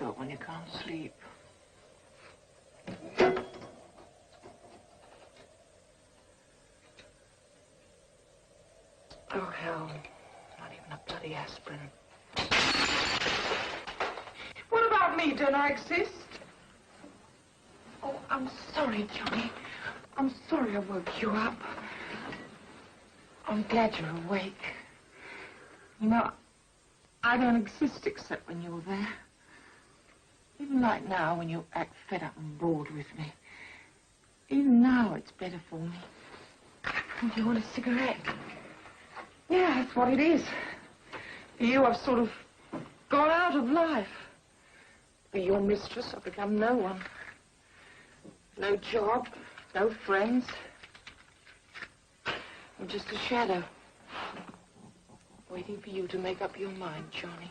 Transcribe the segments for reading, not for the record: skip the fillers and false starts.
difficult when you can't sleep. Oh, hell. Not even a bloody aspirin. What about me? Don't I exist? Oh, I'm sorry, Johnny. I'm sorry I woke you up. I'm glad you're awake. You know, I don't exist except when you're there. Even like now, when you act fed up and bored with me. Even now, it's better for me. Do you want a cigarette? Yeah, that's what it is. For you, I've sort of gone out of life. For your mistress, I've become no one. No job, no friends. I'm just a shadow. Waiting for you to make up your mind, Johnny.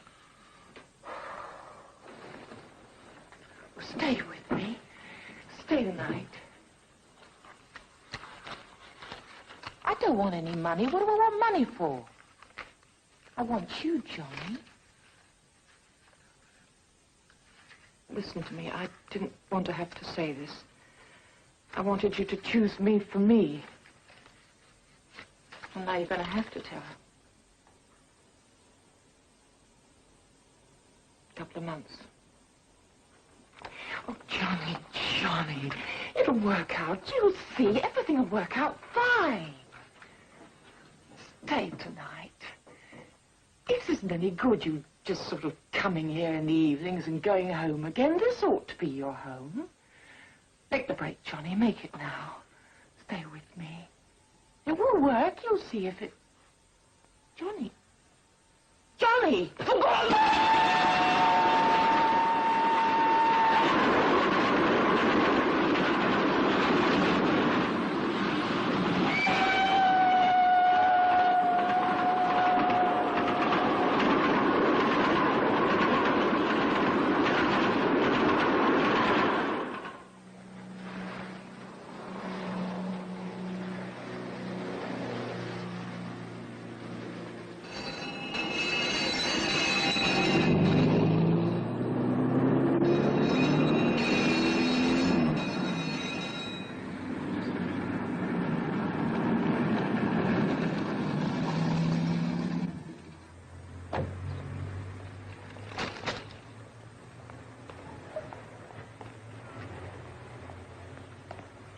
Well, stay with me. Stay the night. I don't want any money. What do I want money for? I want you, Johnny. Listen to me. I didn't want to have to say this. I wanted you to choose me for me. And now you're going to have to tell her. A couple of months. Oh, Johnny, Johnny. It'll work out. You'll see. Everything will work out fine. Stay tonight. If this isn't any good, you just sort of coming here in the evenings and going home again, this ought to be your home. Make the break, Johnny. Make it now. Stay with me. It will work. You'll see if it... Johnny. Johnny! For God's sake!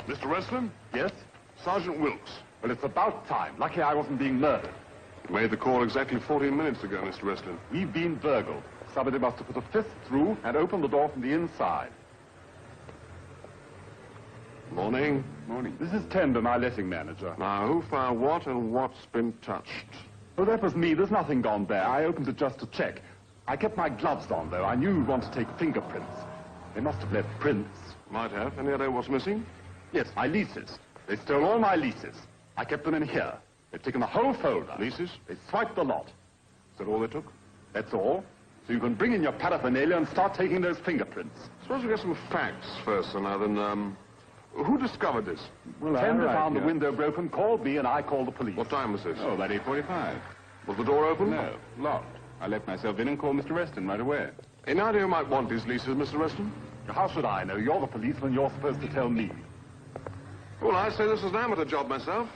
Mr. Westland? Yes? Sergeant Wilkes. Well, it's about time. Lucky I wasn't being murdered. Made the call exactly 14 minutes ago, Mr. Westland. We've been burgled. Somebody must have put a fist through and opened the door from the inside. Morning. Morning. This is Tender, my letting manager. Now, who found what and what's been touched? Oh, that was me. There's nothing gone there. I opened it just to check. I kept my gloves on, though. I knew you'd want to take fingerprints. They must have left prints. Might have. Any idea what's missing? Yes, my leases. They stole all my leases. I kept them in here. They've taken the whole folder. Leases? They swiped the lot. Is that all they took? That's all. So you can bring in your paraphernalia and start taking those fingerprints. Suppose we get some facts first, and now then, who discovered this? Well, Tender found the window broken, called me, and I called the police. What time was this? Oh, about 8:45. Was the door open? No, locked. I let myself in and called Mr. Reston right away. Any idea who might want these leases, Mr. Reston? How should I know? You're the policeman. You're supposed to tell me. Well, I say this is an amateur job myself.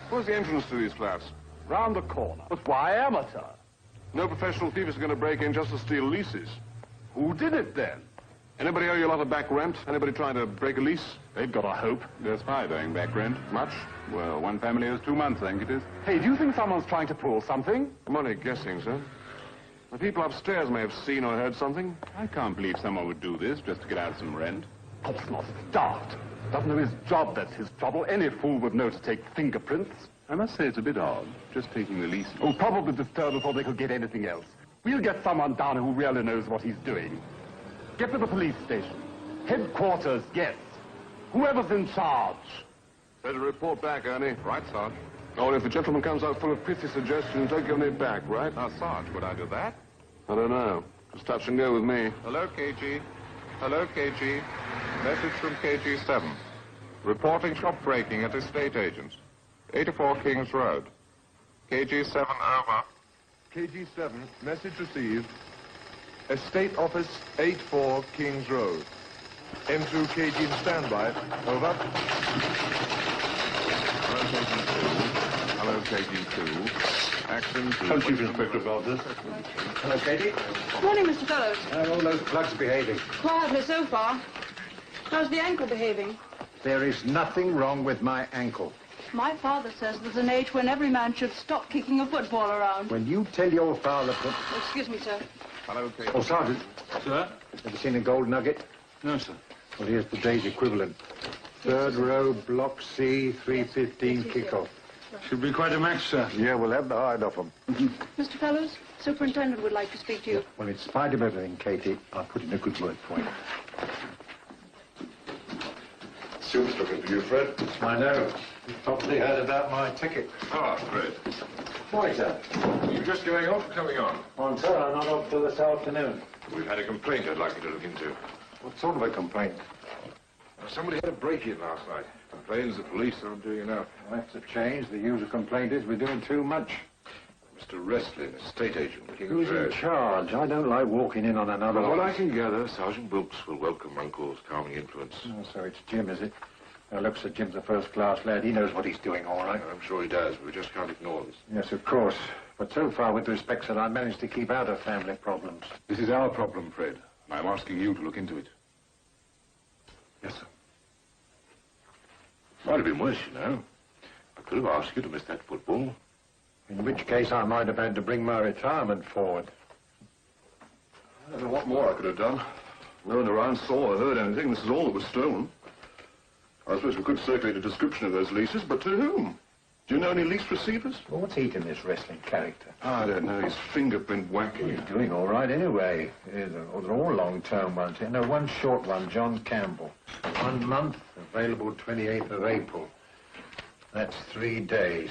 Where's the entrance to these flats? Round the corner. But why amateur? No professional thief is going to break in just to steal leases. Who did it then? Anybody owe you a lot of back rent? Anybody trying to break a lease? They've got a hope. There's 5 owing back rent. Much? Well, one family owes 2 months, I think it is. Hey, do you think someone's trying to pull something? I'm only guessing, sir. The people upstairs may have seen or heard something. I can't believe someone would do this just to get out some rent. Popsnot's daft. Doesn't know his job, that's his trouble. Any fool would know to take fingerprints. I must say it's a bit odd, just taking the lease. Oh, probably disturbed before they could get anything else. We'll get someone down who really knows what he's doing. Get to the police station. Headquarters, yes. Whoever's in charge. Better report back, Ernie. Right, Sarge. Oh, if the gentleman comes out full of pithy suggestions, don't give any back, right? Now, Sarge, would I do that? I don't know. Just touch and go with me. Hello, KG. Hello, KG. Message from KG7. Reporting shop breaking at estate agents. 84 Kings Road. KG7, over. KG7, message received. Estate Office, 84 Kings Road. M2 KG in standby. Over. Hello, KG2. Action. Hello, Chief Inspector Rogers. Hello, Katie. Morning, Mr. Fellows. How are all those plugs behaving? Quietly so far. How's the ankle behaving? There is nothing wrong with my ankle. My father says there's an age when every man should stop kicking a football around. When you tell your father... Excuse me, sir. Hello, KG. Oh, Sergeant. Sir? Ever seen a gold nugget? No, sir. Well, here's today's equivalent. Third row, block C, 3:15 kickoff. Should be quite a match, sir. Yeah, we'll have the hide off them. Mr. Fellows, superintendent would like to speak to you. Well, in spite of everything, Katie, I'll put in a good word for you. Soup's looking for you, Fred. I know. You probably heard about my ticket. Ah, Fred. Why, sir? Are you just going off or coming on? Well, sir, I'm not off till this afternoon. We've had a complaint I'd like you to look into. What sort of a complaint? Somebody had a break-in last night. Complains the police aren't doing enough. Well, that's a change. The usual complaint is we're doing too much. Mr. Wrestlin, estate agent, King's Who's in Road. charge? I don't like walking in on another... From what I can gather, Sergeant Wilkes will welcome Uncle's calming influence. Oh, so it's Jim, is it? Now, look, Sir, Jim's a first-class lad. He knows what he's doing, all right. I'm sure he does, but we just can't ignore this. Yes, of course. But so far, with respect, sir, I managed to keep out of family problems. This is our problem, Fred. And I'm asking you to look into it. Yes, sir. Might have been worse, you know. I could have asked you to miss that football. In which case, I might have had to bring my retirement forward. I don't know what more I could have done. No one around saw or heard anything. This is all that was stolen. I suppose we could circulate a description of those leases, but to whom? Do you know any lease receivers? Well, what's eating this wrestling character? I don't know. His fingerprint whacking. He's doing all right anyway. They're all long-term ones. You know, one short one, John Campbell. 1 month, available 28th of April. That's 3 days.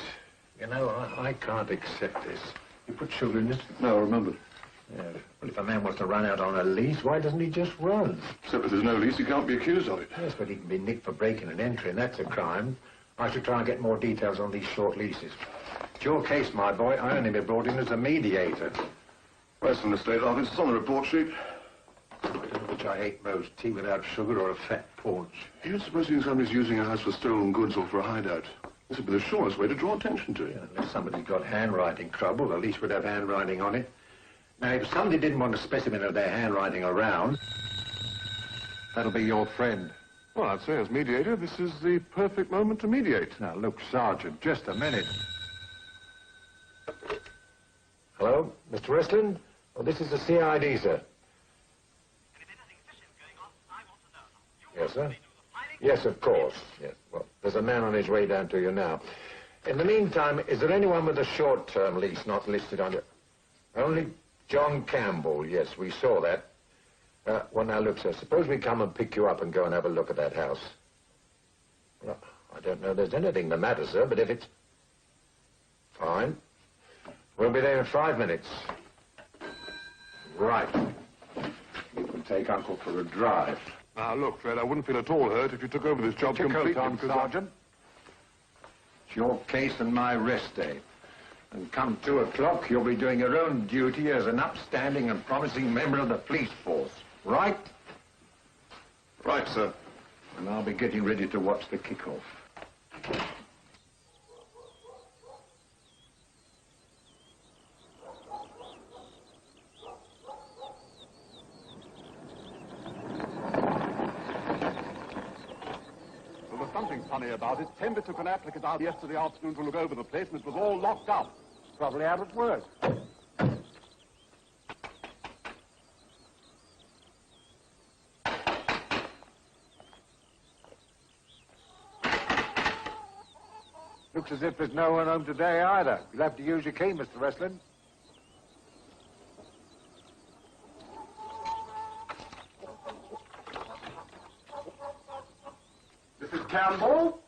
You know, I can't accept this. You put sugar in this? No, I remember. Yeah. Well, if a man wants to run out on a lease, why doesn't he just run? Except if there's no lease, he can't be accused of it. Yes, but he can be nicked for breaking and entering. That's a crime. I should try and get more details on these short leases. It's your case, my boy. I only been brought in as a mediator. Western Estate Office. It's on the report sheet. Which I hate most, tea without sugar or a fat paunch. Do you suppose somebody's using a house for stolen goods or for a hideout? This would be the surest way to draw attention to it. Yeah, unless somebody's got handwriting trouble, at least would have handwriting on it. Now, if somebody didn't want a specimen of their handwriting around, that'll be your friend. Well, I'd say as mediator, this is the perfect moment to mediate. Now, look, Sergeant, just a minute. Hello, Mr. Weston? Well, this is the CID, sir. Yes, sir? Yes, of course. Yes. Well, there's a man on his way down to you now. In the meantime, is there anyone with a short-term lease not listed on it? Only John Campbell. Yes, we saw that. Well, now, look, sir, suppose we come and pick you up and go and have a look at that house. Well, I don't know if there's anything the matter, sir, but if it's... Fine. We'll be there in 5 minutes. Right. You can take Uncle for a drive. Now, look, Fred, I wouldn't feel at all hurt if you took over this job completely. Because Sergeant. It's your case and my rest day. And come 2 o'clock, you'll be doing your own duty as an upstanding and promising member of the police force. Right? Right, sir. And I'll be getting ready to watch the kickoff. There was something funny about it. Timber took an applicant out yesterday afternoon to look over the place, and it was all locked up. Probably out at work. Looks as if there's no one home today either. You'll have to use your key, Mr. Westlin. Mrs. Campbell?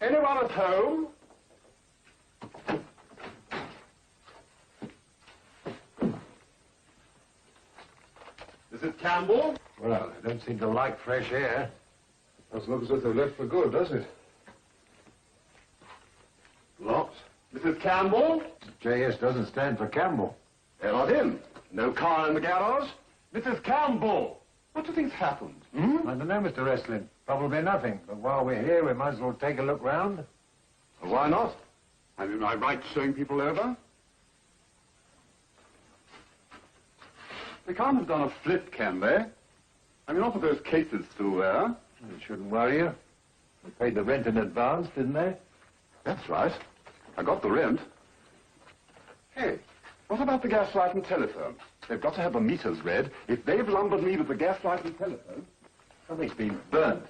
Anyone at home? Mrs. Campbell? Well, they don't seem to like fresh air. Doesn't look as if they've left for good, does it? Mrs. Campbell? JS doesn't stand for Campbell. They're not in. No car in the garage. Mrs. Campbell! What do you think's happened? I don't know, Mr. Wrestling. Probably nothing. But while we're here, we might as well take a look round. Well, why not? I mean, I right showing people over. They can't have done a flip, can they? I mean, not with those cases still there. It shouldn't worry you. They paid the rent in advance, didn't they? That's right. I got the rent. Hey, what about the gas light and telephone? They've got to have the meters read. If they've lumbered me with the gas light and telephone... Something's been burnt.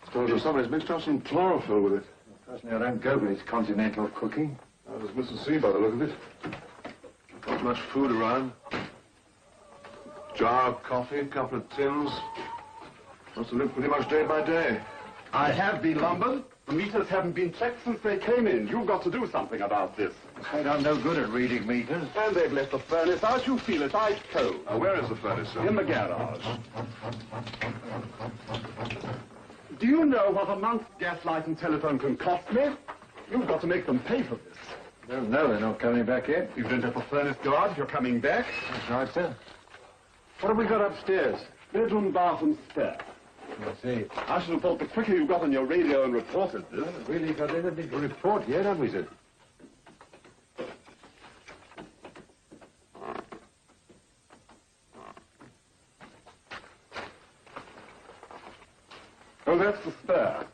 Suppose somebody's mixed up some chlorophyll with it. Personally, I don't go with this continental cooking. I was Mrs. C by the look of it. Not much food around. Jar of coffee, a couple of tins. Must have lived pretty much day by day. I have been lumbered. The meters haven't been checked since they came in. You've got to do something about this. I'm no good at reading meters. And they've left the furnace out. You feel it ice cold. Where is the furnace, sir? In the garage. Do you know what a month's gas light and telephone can cost me? You've got to make them pay for this. No, they're not coming back in. You don't have a furnace garage. You're coming back. That's right, sir. What have we got upstairs? Bedroom, bathroom, spare. I see. I should have thought the quicker you got on your radio and reported this. Haven't really got anything to report yet, have we, sir? Oh, that's the spare.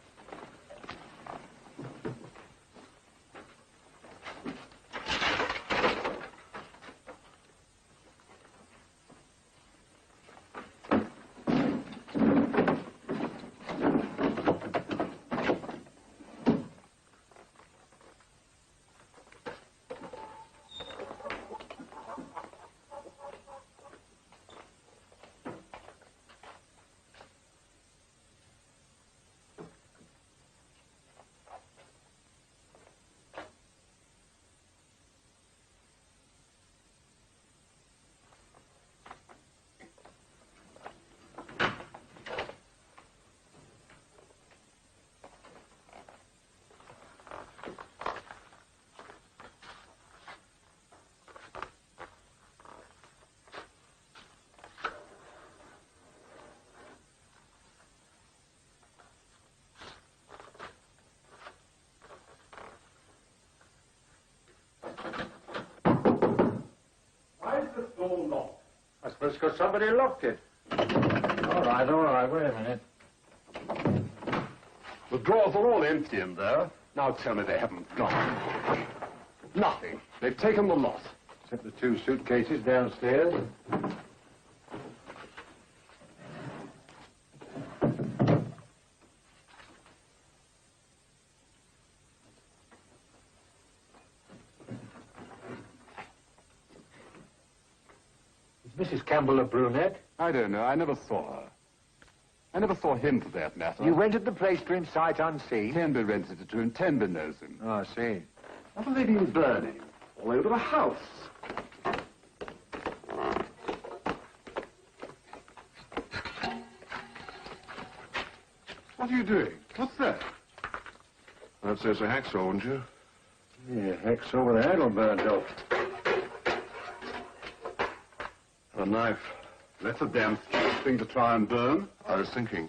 I suppose because somebody locked it. All right, wait a minute. The drawers are all empty in there. Now tell me they haven't gone. Nothing. They've taken the lot. Except the 2 suitcases downstairs. Is Mrs. Campbell a brunette? I don't know. I never saw her. I never saw him, for that matter. You rented the place to him sight unseen? Tenby rented it to him. Tenby knows him. Oh, I see. What have they been burning? All over the house. What are you doing? What's that? I'd say it's a hacksaw, wouldn't you? Yeah, hacksaw with the handle burned off. A knife. That's a damn stupid thing to try and burn. I was thinking.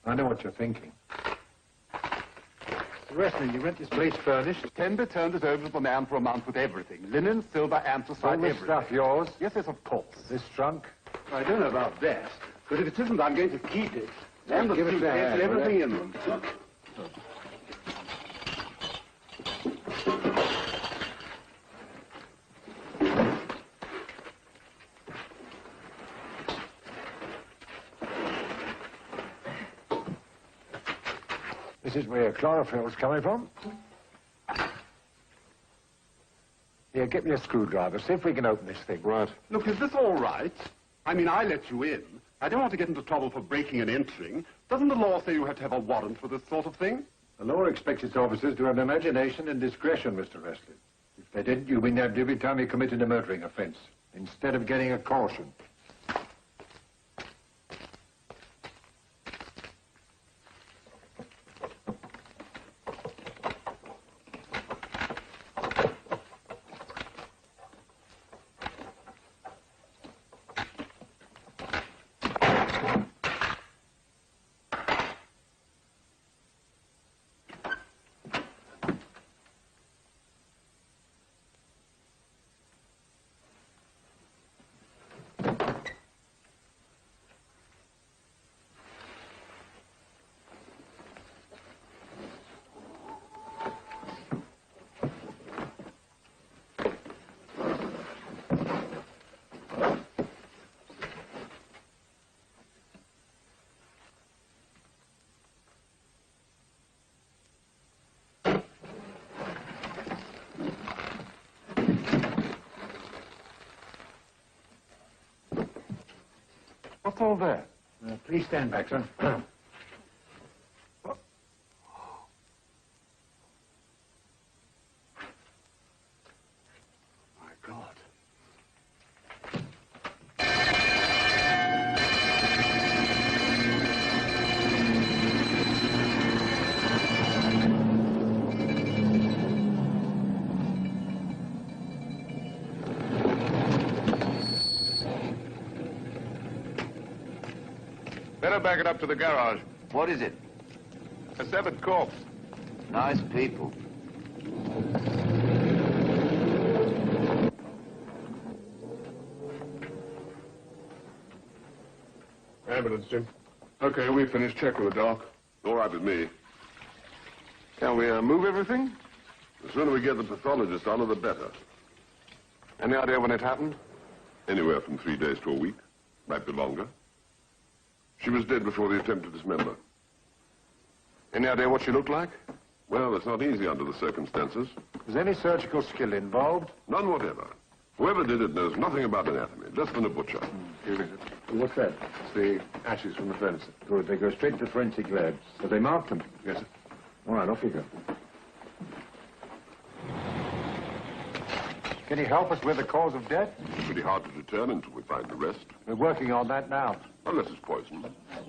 I know what you're thinking. Wrestling, you rent this place furnished? Tenby turned it over to the man for a month with everything. Linen, silver, anthracite, All this everything. stuff yours? Yes, yes, of course. This trunk? I don't know about that, but if it isn't, I'm going to keep it. And the Give us a suitcase hand, and will everything you? in them. This is where your chlorophyll's coming from. Here, get me a screwdriver. See if we can open this thing. Right. Look, is this all right? I mean, I let you in. I don't want to get into trouble for breaking and entering. Doesn't the law say you have to have a warrant for this sort of thing? The law expects its officers to have imagination and discretion, Mr. Wrestling. If they didn't, you'd be nabbed every time you committed a murdering offense, instead of getting a caution. What's all that? Please stand back, sir. My God. Better back it up to the garage. What is it? A severed corpse. Nice people. Ambulance, Jim. Okay, we finished. Check with the doc. All right with me. Can we move everything? The sooner we get the pathologist on her, the better. Any idea when it happened? Anywhere from 3 days to a week. Might be longer. She was dead before the attempt to dismember. Any idea what she looked like? Well, it's not easy under the circumstances. Is any surgical skill involved? None whatever. Whoever did it knows nothing about anatomy, less than a butcher. Here is it. What's that? It's the ashes from the furnace. Good. They go straight to forensic labs. Have they marked them? Yes, sir. All right, off you go. Can you help us with the cause of death? It's pretty hard to determine until we find the rest. We're working on that now. Unless it's poison.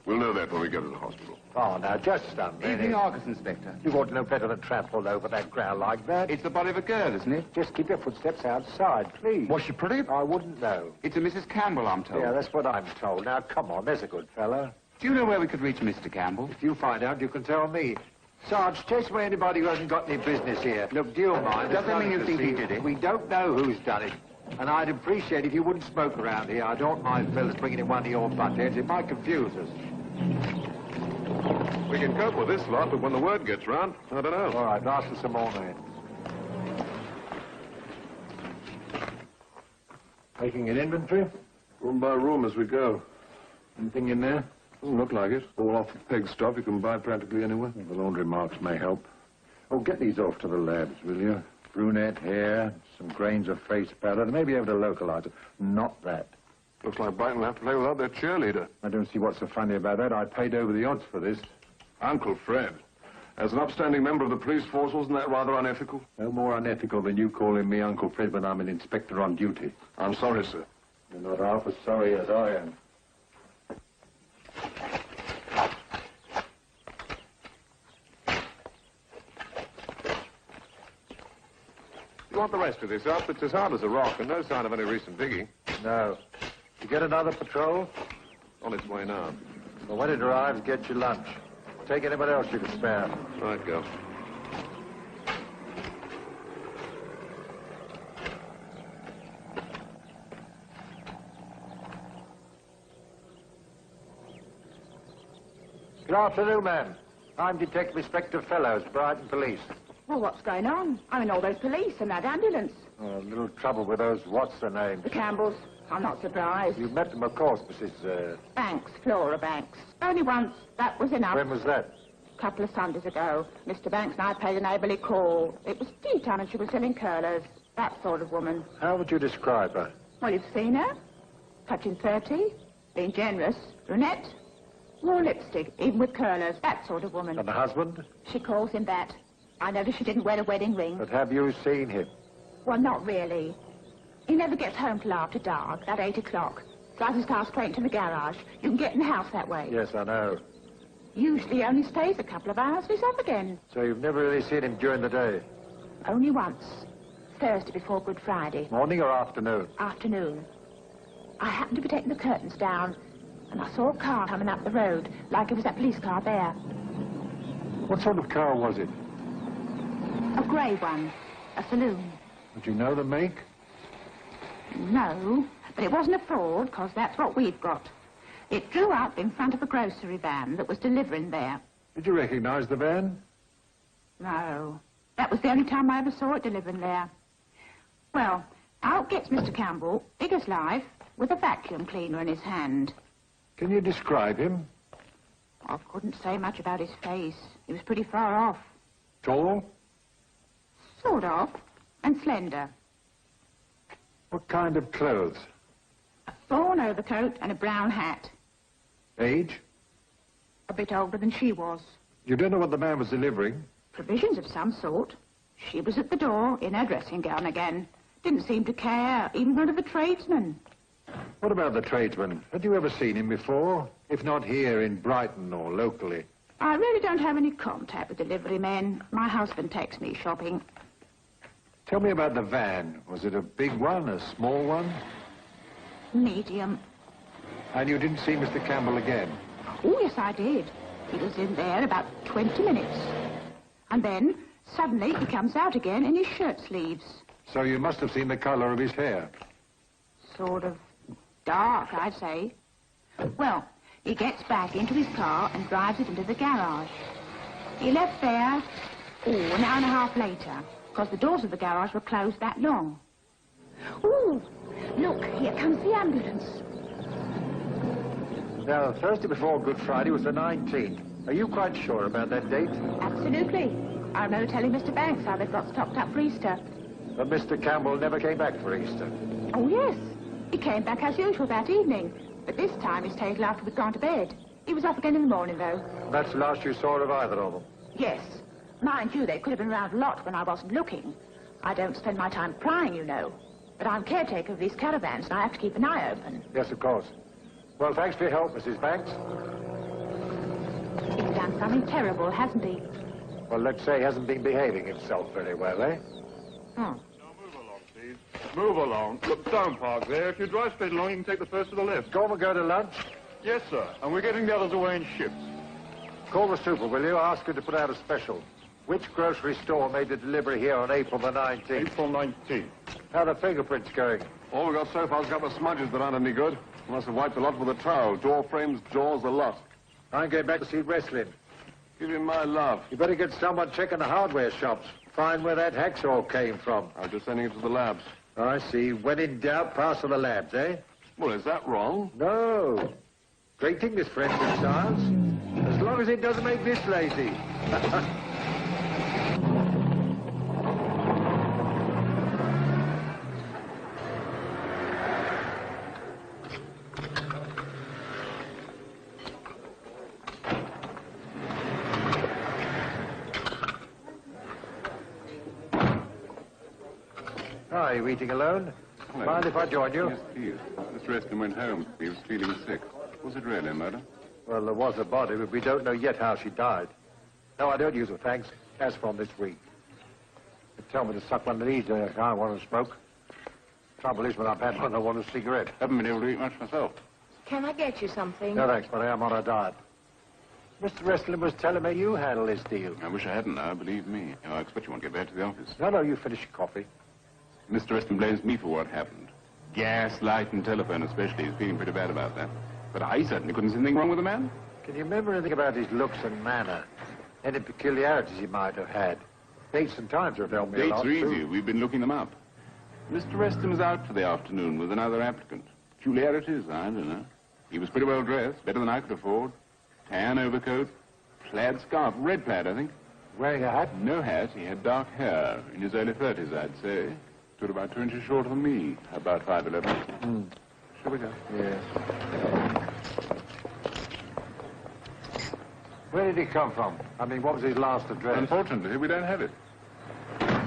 We'll know that when we get to the hospital. Oh, now, just a minute. Evening, Argus, Inspector. You ought to know better than trample over that ground like that. It's the body of a girl, isn't it? Just keep your footsteps outside, please. Was she pretty? I wouldn't know. It's a Mrs. Campbell, I'm told. Yeah, that's what I'm told. Now, come on, there's a good fellow. Do you know where we could reach Mr. Campbell? If you find out, you can tell me. Sarge, chase away anybody who hasn't got any business here. Look, do you mind? Does that There's mean you nothing think to he see. did it? We don't know who's done it. And I'd appreciate if you wouldn't smoke around here. I don't mind fellas bringing in one of your butt heads. It might confuse us. We can cope with this lot, but when the word gets round, I don't know. All right, ask for some more men. Taking an inventory? Room by room as we go. Anything in there? Doesn't look like it. All off the peg stuff you can buy practically anywhere. The laundry marks may help. Oh, get these off to the labs, will you? Brunette hair, some grains of face powder. They may be able to localize it. Not that. Looks like Brighton will have to play without their cheerleader. I don't see what's so funny about that. I paid over the odds for this. Uncle Fred. As an upstanding member of the police force, wasn't that rather unethical? No more unethical than you calling me Uncle Fred when I'm an inspector on duty. I'm sorry, sir. You're not half as sorry as I am. You want the rest of this up? It's as hard as a rock and no sign of any recent digging. No. You get another patrol? On its way now. Well, when it arrives, get your lunch. Take anybody else you can spare. Right, go. Good afternoon, ma'am. I'm Detective Inspector Fellows, Brighton Police. Well, what's going on? I mean, all those police and that ambulance. Oh, a little trouble with those what's-her-names. The Campbells. I'm not surprised. You've met them, of course, Mrs. Banks, Flora Banks. Only once. That was enough. When was that? A couple of Sundays ago. Mr. Banks and I paid a neighbourly call. It was tea time and she was selling curlers. That sort of woman. How would you describe her? Well, you've seen her. Touching 30. Being generous. Brunette. Wore lipstick, even with curlers. That sort of woman. And the husband? She calls him that. I noticed she didn't wear a wedding ring. But have you seen him? Well, not really. He never gets home till after dark, at 8 o'clock. Drives his car straight into the garage. You can get in the house that way. Yes, I know. Usually he only stays a couple of hours and he's off again. So you've never really seen him during the day? Only once. Thursday before Good Friday. Morning or afternoon? Afternoon. I happened to be taking the curtains down, and I saw a car coming up the road, like it was that police car there. What sort of car was it? A grey one. A saloon. Would you know the make? No, but it wasn't a Ford, because that's what we've got. It drew up in front of a grocery van that was delivering there. Did you recognize the van? No, that was the only time I ever saw it delivering there. Well, out gets Mr. Campbell, big as life, with a vacuum cleaner in his hand. Can you describe him? I couldn't say much about his face. He was pretty far off. Tall? Sort of, and slender. What kind of clothes? A fawn overcoat and a brown hat. Age? A bit older than she was. You don't know what the man was delivering? Provisions of some sort. She was at the door, in her dressing gown again. Didn't seem to care, even one of the tradesmen. What about the tradesman? Had you ever seen him before? If not here, in Brighton or locally? I really don't have any contact with delivery men. My husband takes me shopping. Tell me about the van. Was it a big one, a small one? Medium. And you didn't see Mr. Campbell again? Oh, yes, I did. He was in there about 20 minutes. And then, suddenly, he comes out again in his shirt sleeves. So you must have seen the colour of his hair. Sort of dark, I'd say. Well, he gets back into his car and drives it into the garage. He left there, an hour and a half later, because the doors of the garage were closed that long. Ooh, look, here comes the ambulance. Now, Thursday before Good Friday was the 19th. Are you quite sure about that date? Absolutely. I remember telling Mr. Banks how they've got stocked up for Easter. But Mr. Campbell never came back for Easter. Oh, yes. He came back as usual that evening. But this time he stayed till after we'd gone to bed. He was off again in the morning, though. That's the last you saw of either of them? Yes. Mind you, they could have been around a lot when I wasn't looking. I don't spend my time prying, you know. But I'm caretaker of these caravans, and I have to keep an eye open. Yes, of course. Well, thanks for your help, Mrs. Banks. He's done something terrible, hasn't he? Well, let's say he hasn't been behaving himself very well, eh? Move along. Look, don't park there. If you drive straight along, you can take the first to the left. Go and go to lunch. Yes, sir. And we're getting the others away in ships. Call the super, will you? Ask her to put out a special. Which grocery store made the delivery here on April the 19th? April 19th. How are the fingerprints going? All we got so far is a couple of smudges that aren't any good. Must have wiped a lot with a towel. Door frames, jaws, a lot. I'm going back to see wrestling. Give him my love. You better get someone checking the hardware shops. Find where that hacksaw came from. I was just sending it to the labs. I see. When in doubt, pass to the labs, eh? Well, is that wrong? No. Great thing, this forensic science. As long as it doesn't make this lazy. Are you eating alone? Hello. Mind if I join you? Yes, please. Mr. Eston went home. He was feeling sick. Was it really a murder? Well, there was a body, but we don't know yet how she died. No, I don't use her, thanks. As from this week. They tell me to suck one of these. I don't want to smoke. Trouble is, when I've had one, I want a cigarette. Haven't been able to eat much myself. Can I get you something? No, thanks, but I am on a diet. Mr. Wrestling was telling me you handle this deal. I wish I hadn't now, believe me. I expect you won't get back to the office. No, you finish your coffee. Mr. Eston blames me for what happened. Gas, light, and telephone especially. He's feeling pretty bad about that. But I certainly couldn't see anything wrong with the man. Can you remember anything about his looks and manner? Any peculiarities he might have had? Dates and times have helped me a lot, Dates are too. easy. We've been looking them up. Mr. Eston was out for the afternoon with another applicant. Peculiarities? I don't know. He was pretty well dressed, better than I could afford. Tan overcoat, plaid scarf, red plaid, I think. Wearing a hat? No hat. He had dark hair. In his early 30s, I'd say. Stood about 2 inches shorter than me. About 5'11". Shall we go? Yes. Where did he come from? I mean, what was his last address? Unfortunately, we don't have it.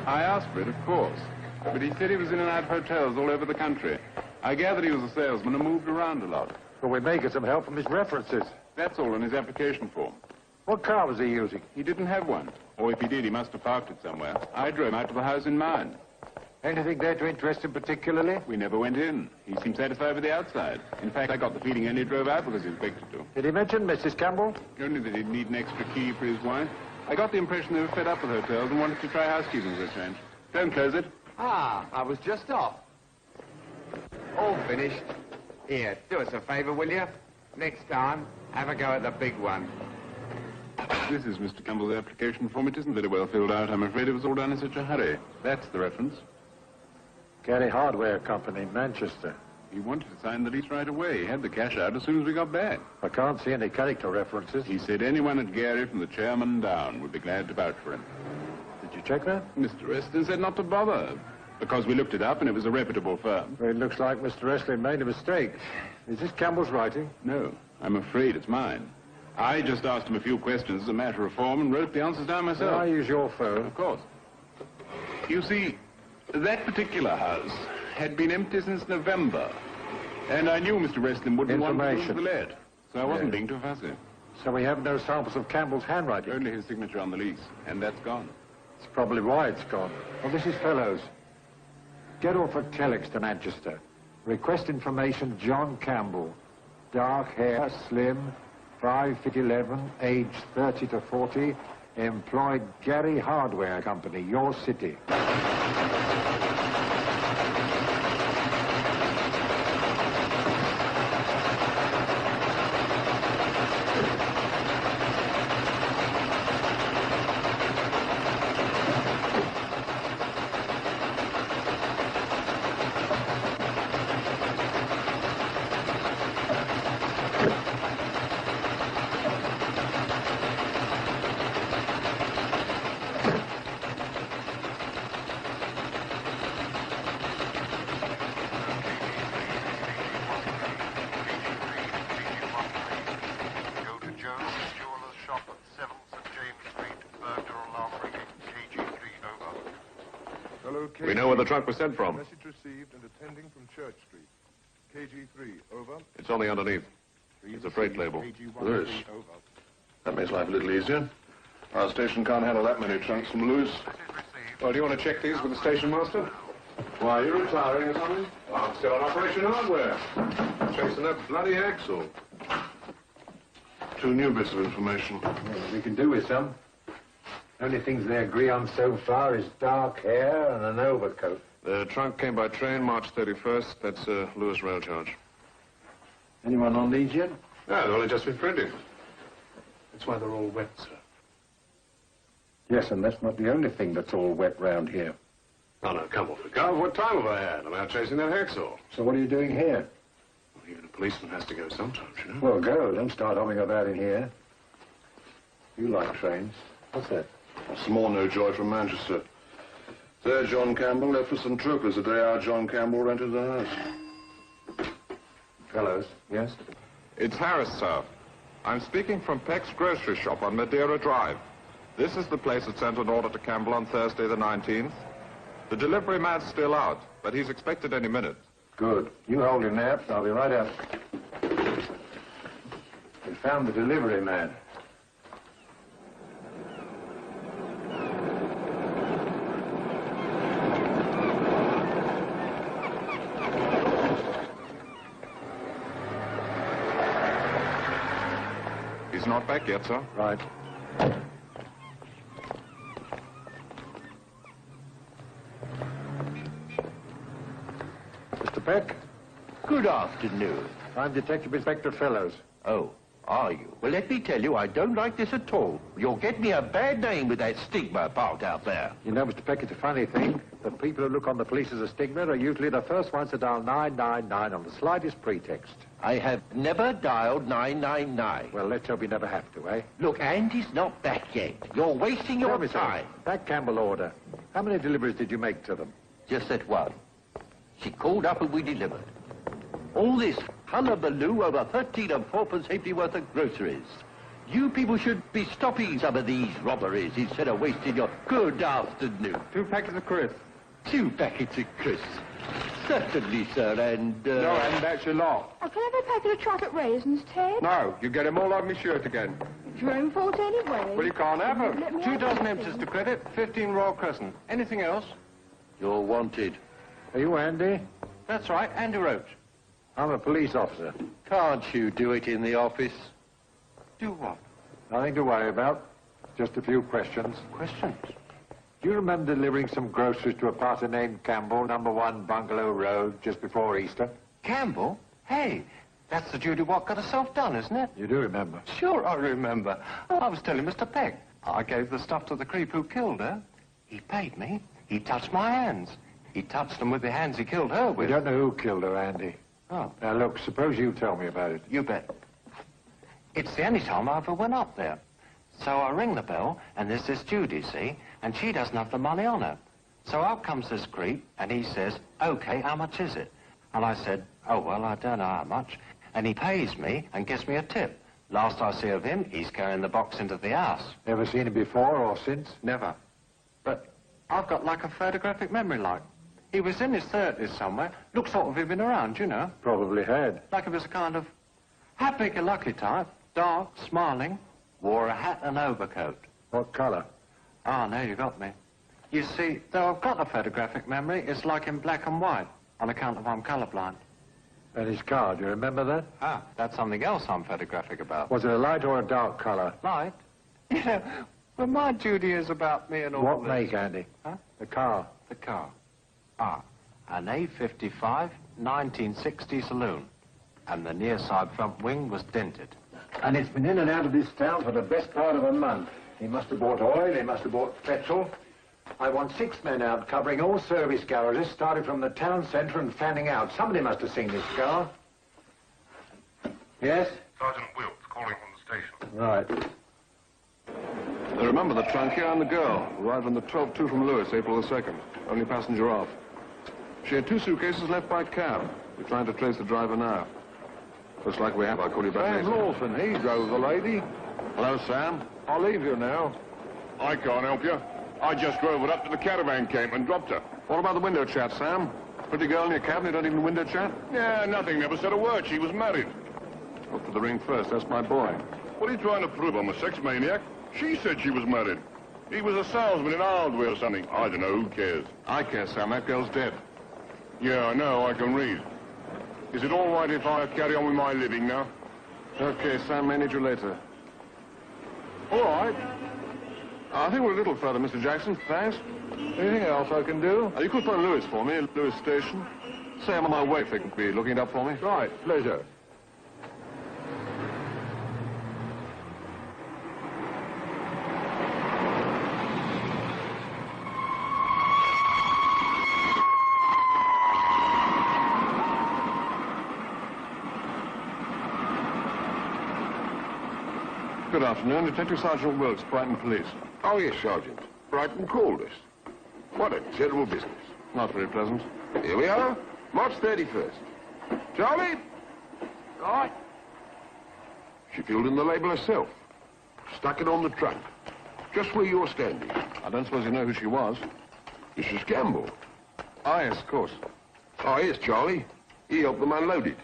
I asked for it, of course. But he said he was in and out of hotels all over the country. I gathered he was a salesman and moved around a lot. Well, we may get some help from his references. That's all in his application form. What car was he using? He didn't have one. Or if he did, he must have parked it somewhere. I drove him out to the house in mine. Anything there to interest him particularly? We never went in. He seemed satisfied with the outside. In fact, I got the feeling he only drove out because he was begged to. Did he mention Mrs. Campbell? Only that he'd need an extra key for his wife. I got the impression they were fed up with hotels and wanted to try housekeeping for a change. Don't close it. Ah, I was just off. All finished. Here, do us a favor, will you? Next time, have a go at the big one. This is Mr. Campbell's application form. It isn't very well filled out. I'm afraid it was all done in such a hurry. That's the reference. Gary Hardware Company, Manchester. He wanted to sign the lease right away. He had the cash out as soon as we got back. I can't see any character references. He said anyone at Gary from the chairman down would be glad to vouch for him. Did you check that? Mr. Eston said not to bother. because we looked it up and it was a reputable firm. Well, it looks like Mr. Estlin made a mistake. Is this Campbell's writing? No, I'm afraid it's mine. I just asked him a few questions as a matter of form and wrote the answers down myself. Can I use your phone? Of course. You see, that particular house had been empty since November. And I knew Mr. Estlin wouldn't want to lose the lead. So I wasn't being too fussy. So we have no samples of Campbell's handwriting? Only his signature on the lease, and that's gone. That's probably why it's gone. Well, this is Fellows. Get off at Telex to Manchester. Request information, John Campbell. Dark hair, slim, 5'11", age 30 to 40, employed Gary Hardware Company, your city. We know where the truck was sent from. Message received and attending from Church Street. KG3, over. It's on the underneath. It's a freight label. There is. That makes life a little easier. Our station can't handle that many trunks from loose. Well, do you want to check these with the station master? Why, are you retiring or something? I'm still on Operation Hardware. Chasing that bloody axle. 2 new bits of information. Yeah, we can do with some. Only things they agree on so far is dark hair and an overcoat. The trunk came by train March 31st. That's Lewis rail charge. Anyone on these yet? No, they've only just been printed. That's why they're all wet, sir. Yes, and that's not the only thing that's all wet round here. Oh, no, come off the cuff. What time have I had? I'm out chasing that hacksaw. So what are you doing here? Well, even a policeman has to go sometimes, you know. Well, go. Don't start humming about in here. You like trains. What's that? A small no joy from Manchester. There, John Campbell left for some troopers the day our John Campbell rented the house. Fellows, yes? It's Harris, sir. I'm speaking from Peck's grocery shop on Madeira Drive. This is the place that sent an order to Campbell on Thursday the 19th. The delivery man's still out, but he's expected any minute. Good. You hold him there. I'll be right out. We found the delivery man. He's not back yet, sir. Right. Mr. Peck? Good afternoon. I'm Detective Inspector Fellows. Oh, are you? Well, let me tell you, I don't like this at all. You'll get me a bad name with that stigma part out there. You know, Mr. Peck, it's a funny thing. The people who look on the police as a stigma are usually the first ones to dial 999 on the slightest pretext. I have never dialed 999. Well, let's hope you never have to, eh? Look, Andy's not back yet. You're wasting your Tell me time. something. That Campbell order, how many deliveries did you make to them? Just that one. She called up and we delivered. All this hullabaloo over 13 and 4pence halfpenny worth of groceries. You people should be stopping some of these robberies instead of wasting your good afternoon. 2 packets of crisps. 2 packets of crisps. Certainly, sir, and... No, and that's your lot. Oh, can I have a packet of chocolate raisins, Ted? No, you get them all over my shirt again. It's your own fault anyway. Well, you can't have them. Let me 2 have dozen anything. empties to credit, 15 raw crescent. Anything else? You're wanted. Are you Andy? That's right, Andy Roach. I'm a police officer. Can't you do it in the office? Do what? Nothing to worry about. Just a few questions. Questions? Do you remember delivering some groceries to a party named Campbell, number 1 Bungalow Road, just before Easter? Campbell? Hey, that's the Judy what got herself done, isn't it? You do remember. Sure, I remember. I was telling Mr. Peck. I gave the stuff to the creep who killed her. He paid me. He touched my hands. He touched them with the hands he killed her We with. don't know who killed her, Andy. Oh, Now, look, suppose you tell me about it. you bet. It's the only time I ever went up there. So I ring the bell, and there's this Judy, see? And she doesn't have the money on her. So out comes this creep, and he says, OK, how much is it? And I said, oh, well, I don't know how much. And he pays me and gives me a tip. Last I see of him, he's carrying the box into the house. Ever seen him before or since? Never. But I've got like a photographic memory, like. He was in his 30s somewhere. Looks sort of he'd been around, you know. Probably had. Like he was a kind of happy-go-lucky type. Dark, smiling. Wore a hat and overcoat. What colour? Ah, now you got me. You see, though I've got a photographic memory, it's like in black and white, on account of I'm colourblind. And his car, do you remember that? Ah, that's something else I'm photographic about. Was it a light or a dark colour? Light? You know, well, my duty is about me and all What this. make, Andy? Huh? The car. The car. Ah, an A55 1960 saloon. And the near side front wing was dented. And it's been in and out of this town for the best part of a month. He must have bought oil, he must have bought petrol. I want 6 men out covering all service garages, starting from the town centre and fanning out. Somebody must have seen this car. Yes? Sergeant Wilkes calling from the station. Right. I remember the trunk here and the girl. Arrived on the 12:02 from Lewis, April the 2nd. Only passenger off. She had 2 suitcases left by cab. We're trying to trace the driver now. Looks like we have. I'll call you back later. Sam Lawson, he drove the lady. Hello, Sam. I'll leave you now. I can't help you. I just drove her up to the caravan camp and dropped her. What about the window chat, Sam? Pretty girl in your cab and you don't even window chat? Yeah, nothing. Never said a word. She was married. Look for the ring first. That's my boy. What are you trying to prove? I'm a sex maniac. She said she was married. He was a salesman in hardware or something. I don't know. Who cares? I care, Sam. That girl's dead. Yeah, I know. I can read. Is it all right if I carry on with my living now? Okay, Sam. May need you later. All right. I think we're a little further, Mr. Jackson. Thanks. Anything else I can do? You could phone Lewis for me at Lewis Station. Say I'm on my way if they can be looking it up for me. Right, pleasure. Good afternoon, Detective Sergeant Wilkes, Brighton Police. Oh, yes, Sergeant. Brighton called us. What a terrible business. Not very pleasant. Here we are, March 31st. Charlie? Right. She filled in the label herself. Stuck it on the trunk. Just where you're standing. I don't suppose you know who she was. Mrs. Campbell. Ah, yes, of course. Oh, yes, Charlie. He helped them unload it.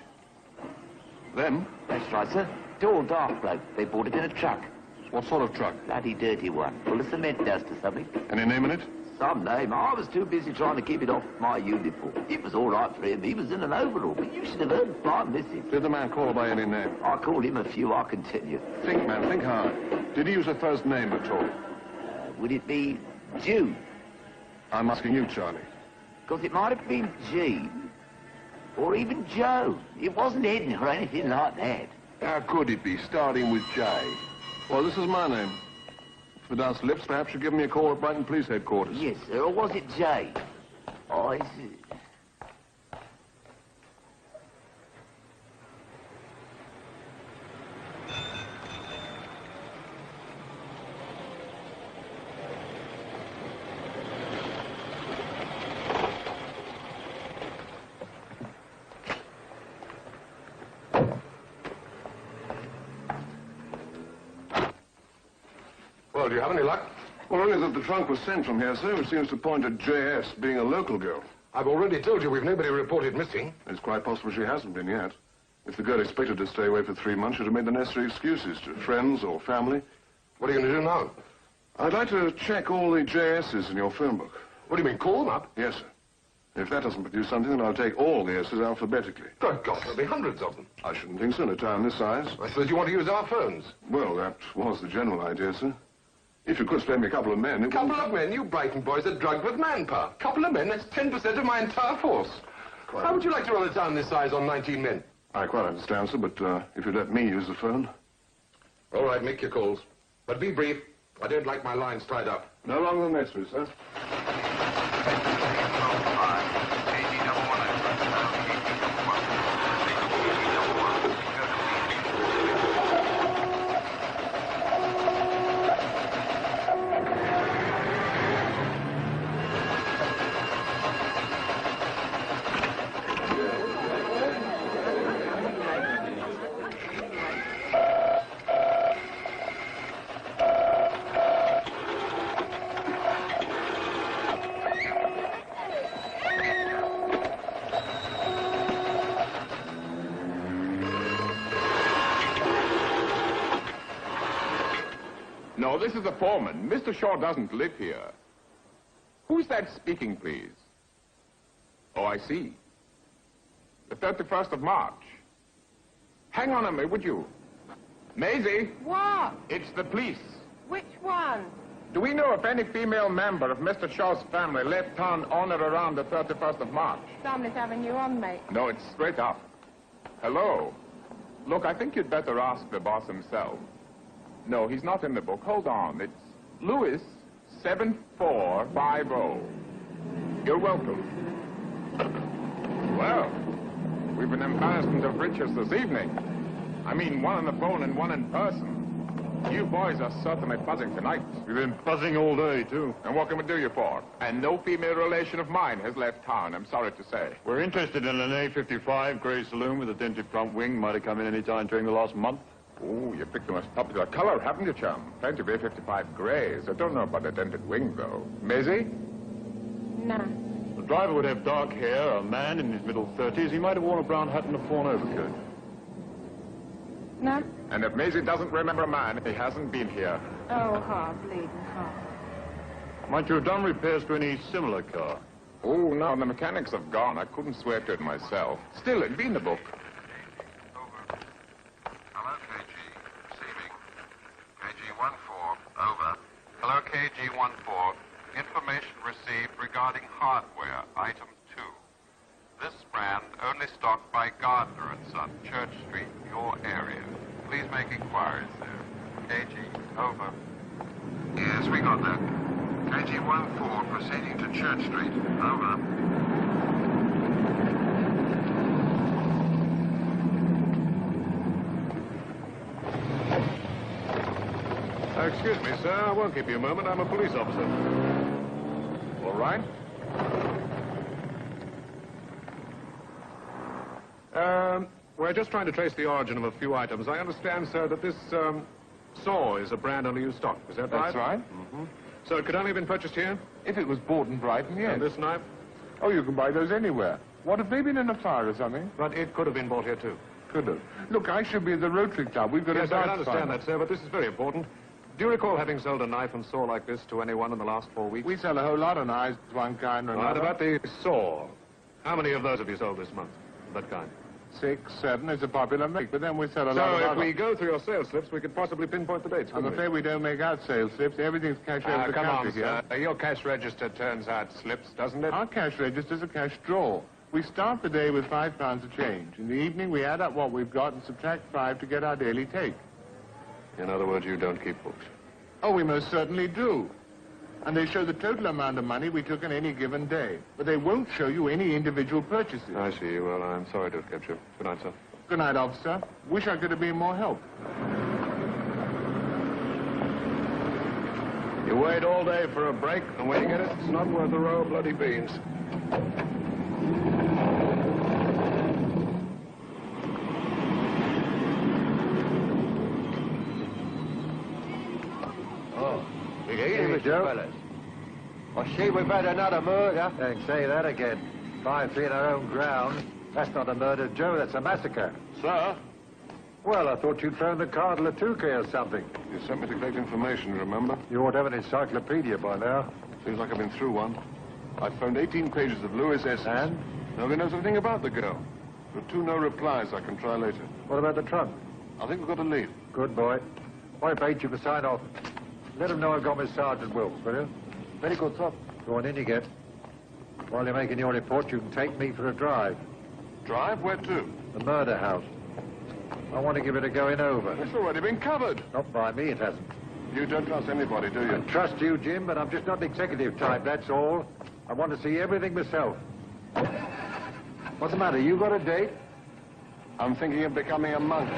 Them? That's right, sir. Tall, dark bloke. They bought it in a truck. What sort of truck? Bloody dirty one. Full of cement dust or something. Any name in it? Some name. I was too busy trying to keep it off my uniform. It was all right for him. He was in an overall. But you should have heard flying missus. Did the man call her by any name? I called him a few, I can tell you. Think, man, think hard. Did he use her first name at all? Would it be Jude? I'm asking you, Charlie. Because it might have been Jean. Or even Joe. It wasn't Edna or anything like that. How could it be, starting with J? Well, this is my name. If it does lips, perhaps you'll give me a call at Brighton Police Headquarters. Yes, sir. Or was it J? I see. Well, do you have any luck? Well, only that the trunk was sent from here, sir, which seems to point at J.S. being a local girl. I've already told you we've nobody reported missing. It's quite possible she hasn't been yet. If the girl expected to stay away for 3 months, she'd have made the necessary excuses to friends or family. What are you going to do now? I'd like to check all the J.S.'s in your phone book. What do you mean, call them up? Yes, sir. If that doesn't produce something, then I'll take all the S's alphabetically. Good God, there'll be hundreds of them. I shouldn't think so in a town this size. I suppose you want to use our phones. Well, that was the general idea, sir. If you could spare me a couple of men... it Couple of men? You Brighton boys are drugged with manpower. Couple of men? That's 10% of my entire force. Quite How would you like to run a town this size on 19 men? I quite understand, sir, but if you'd let me use the phone... All right, make your calls. But be brief. I don't like my lines tied up. No longer than necessary, sir. No, this is the foreman. Mr. Shaw doesn't live here. Who's that speaking, please? Oh, I see. The 31st of March. Hang on a minute, would you? Maisie? What? It's the police. Which one? Do we know if any female member of Mr. Shaw's family left town on or around the 31st of March? Somebody's having you on, mate. No, it's straight up. Hello? Look, I think you'd better ask the boss himself. No, he's not in the book. Hold on. It's Lewis 7450. You're welcome. Well, we've an embarrassment of riches this evening. I mean, one on the phone and one in person. You boys are certainly buzzing tonight. We've been buzzing all day, too. And what can we do you for? And no female relation of mine has left town, I'm sorry to say. We're interested in an A55 grey saloon with a dented front wing. Might have come in any time during the last month. Oh, you picked the most popular color, haven't you, chum? Plenty of A55 greys. I don't know about a dented wing, though. Maisie? No. The driver would have dark hair, a man in his middle 30s. He might have worn a brown hat and a fawn overcoat. No? And if Maisie doesn't remember a man, he hasn't been here. Oh, heart, bleeding heart. Might you have done repairs to any similar car? Oh, no, the mechanics have gone. I couldn't swear to it myself. Still, it'd be in the book. Over. Hello, KG. Receiving. KG-14. Over. Hello, KG-14. Information received regarding hardware, item 2. This brand only stocked by Gardner & Son, Church Street, your area. Please make inquiries there. KG, over. Yes, we got that. KG-14 proceeding to Church Street. Over. Excuse me, sir. I won't keep you a moment. I'm a police officer. All right. We're just trying to trace the origin of a few items. I understand, sir, that this saw is a brand only you stock. Is that right? That's right. Mm-hmm. So it could only have been purchased here? If it was bought in Brighton, yes. And this knife? Oh, you can buy those anywhere. What, have they been in a fire or something? But it could have been bought here, too. Could have. Look, I should be at the Rotary Club. We've got Yes, a I can darts understand final. that, sir, but this is very important. Do you recall having sold a knife and saw like this to anyone in the last 4 weeks? We sell a whole lot of knives, one kind or Right, another. about the saw. How many of those have you sold this month? That kind. 6, 7 is a popular make, but then we sell a lot of So if other. we go through your sales slips, we could possibly pinpoint the dates, I'm couldn't afraid we don't make out sales slips. Everything's cash over the come counter on, here. sir. Your cash register turns out slips, doesn't it? Our cash register's a cash draw. We start the day with £5 of change. In the evening, we add up what we've got and subtract 5 to get our daily take. In other words, you don't keep books. Oh, we most certainly do. And they show the total amount of money we took on any given day. But they won't show you any individual purchases. I see. Well, I'm sorry to have kept you. Good night, sir. Good night, officer. Wish I could have been more help. You wait all day for a break, and when you get it, it's not worth a row of bloody beans. Oh, big evening, fellas. I see we've had another murder. Don't say that again. 5-3 in our own ground. That's not a murder, Joe. That's a massacre. Sir? Well, I thought you'd phoned the Cardinal Touquet or something. You sent me to collect information, remember? You ought to have an encyclopedia by now. Seems like I've been through one. I found 18 pages of Lewis essays. And? Nobody knows anything about the girl. There are 2 no replies I can try later. What about the trunk? I think we've got a lead. Good boy. I paid you for sign off. Let him know I've got Miss Sergeant Wilkes, will you? Very good, sir. Go on in you get. While you're making your report, you can take me for a drive. Drive? Where to? The murder house. I want to give it a going over. It's already been covered. Not by me, it hasn't. You don't trust anybody, do I you? trust you, Jim, but I'm just not an executive type, that's all. I want to see everything myself. What's the matter? You got a date? I'm thinking of becoming a monk.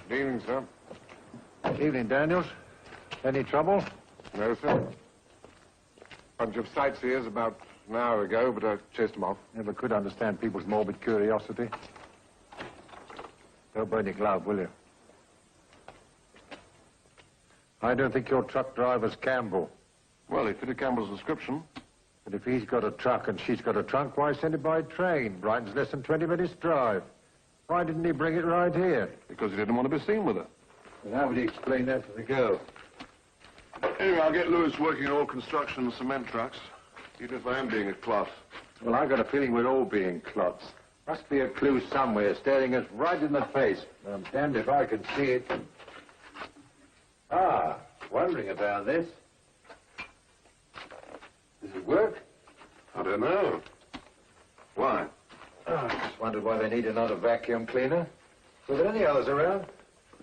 Good evening, sir. Evening, Daniels. Any trouble? No, sir. Bunch of sightseers about An hour ago, but I chased him off. Never could understand people's morbid curiosity. Don't burn your glove, will you? I don't think your truck driver's Campbell. Well, he fitted Campbell's description. But if he's got a truck and she's got a trunk, why send it by train? Brighton's less than 20 minutes' drive. Why didn't he bring it right here? Because he didn't want to be seen with her. And how would he explain that to the girl? Anyway, I'll get Lewis working on all construction and cement trucks, even if I am being a clot. Well, I've got a feeling we're all being clots. Must be a clue somewhere staring us right in the face. I'm damned if I can see it. Ah, wondering about this. Does it work? I don't know. Why? Oh, I just wondered why they need another vacuum cleaner. Were there any others around?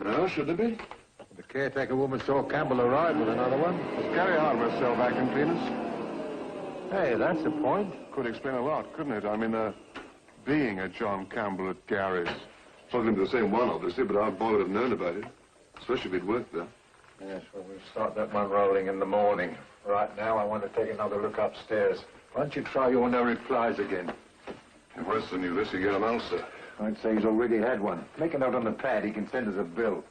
No, should there be? The caretaker woman saw Campbell arrive with another one. Does Gary Hardware sell vacuum cleaners? Hey, that's a point. Could explain a lot, couldn't it? I mean, being a John Campbell at Gary's. It's not going to be the same one, obviously, but our boy would have known about it. Especially if he'd worked there. Yes, well, we'll start that one rolling in the morning. Right now, I want to take another look upstairs. Why don't you try your no replies again? And worse than you, this, you get an answer. I'd say he's already had one. Make a note on the pad. He can send us a bill.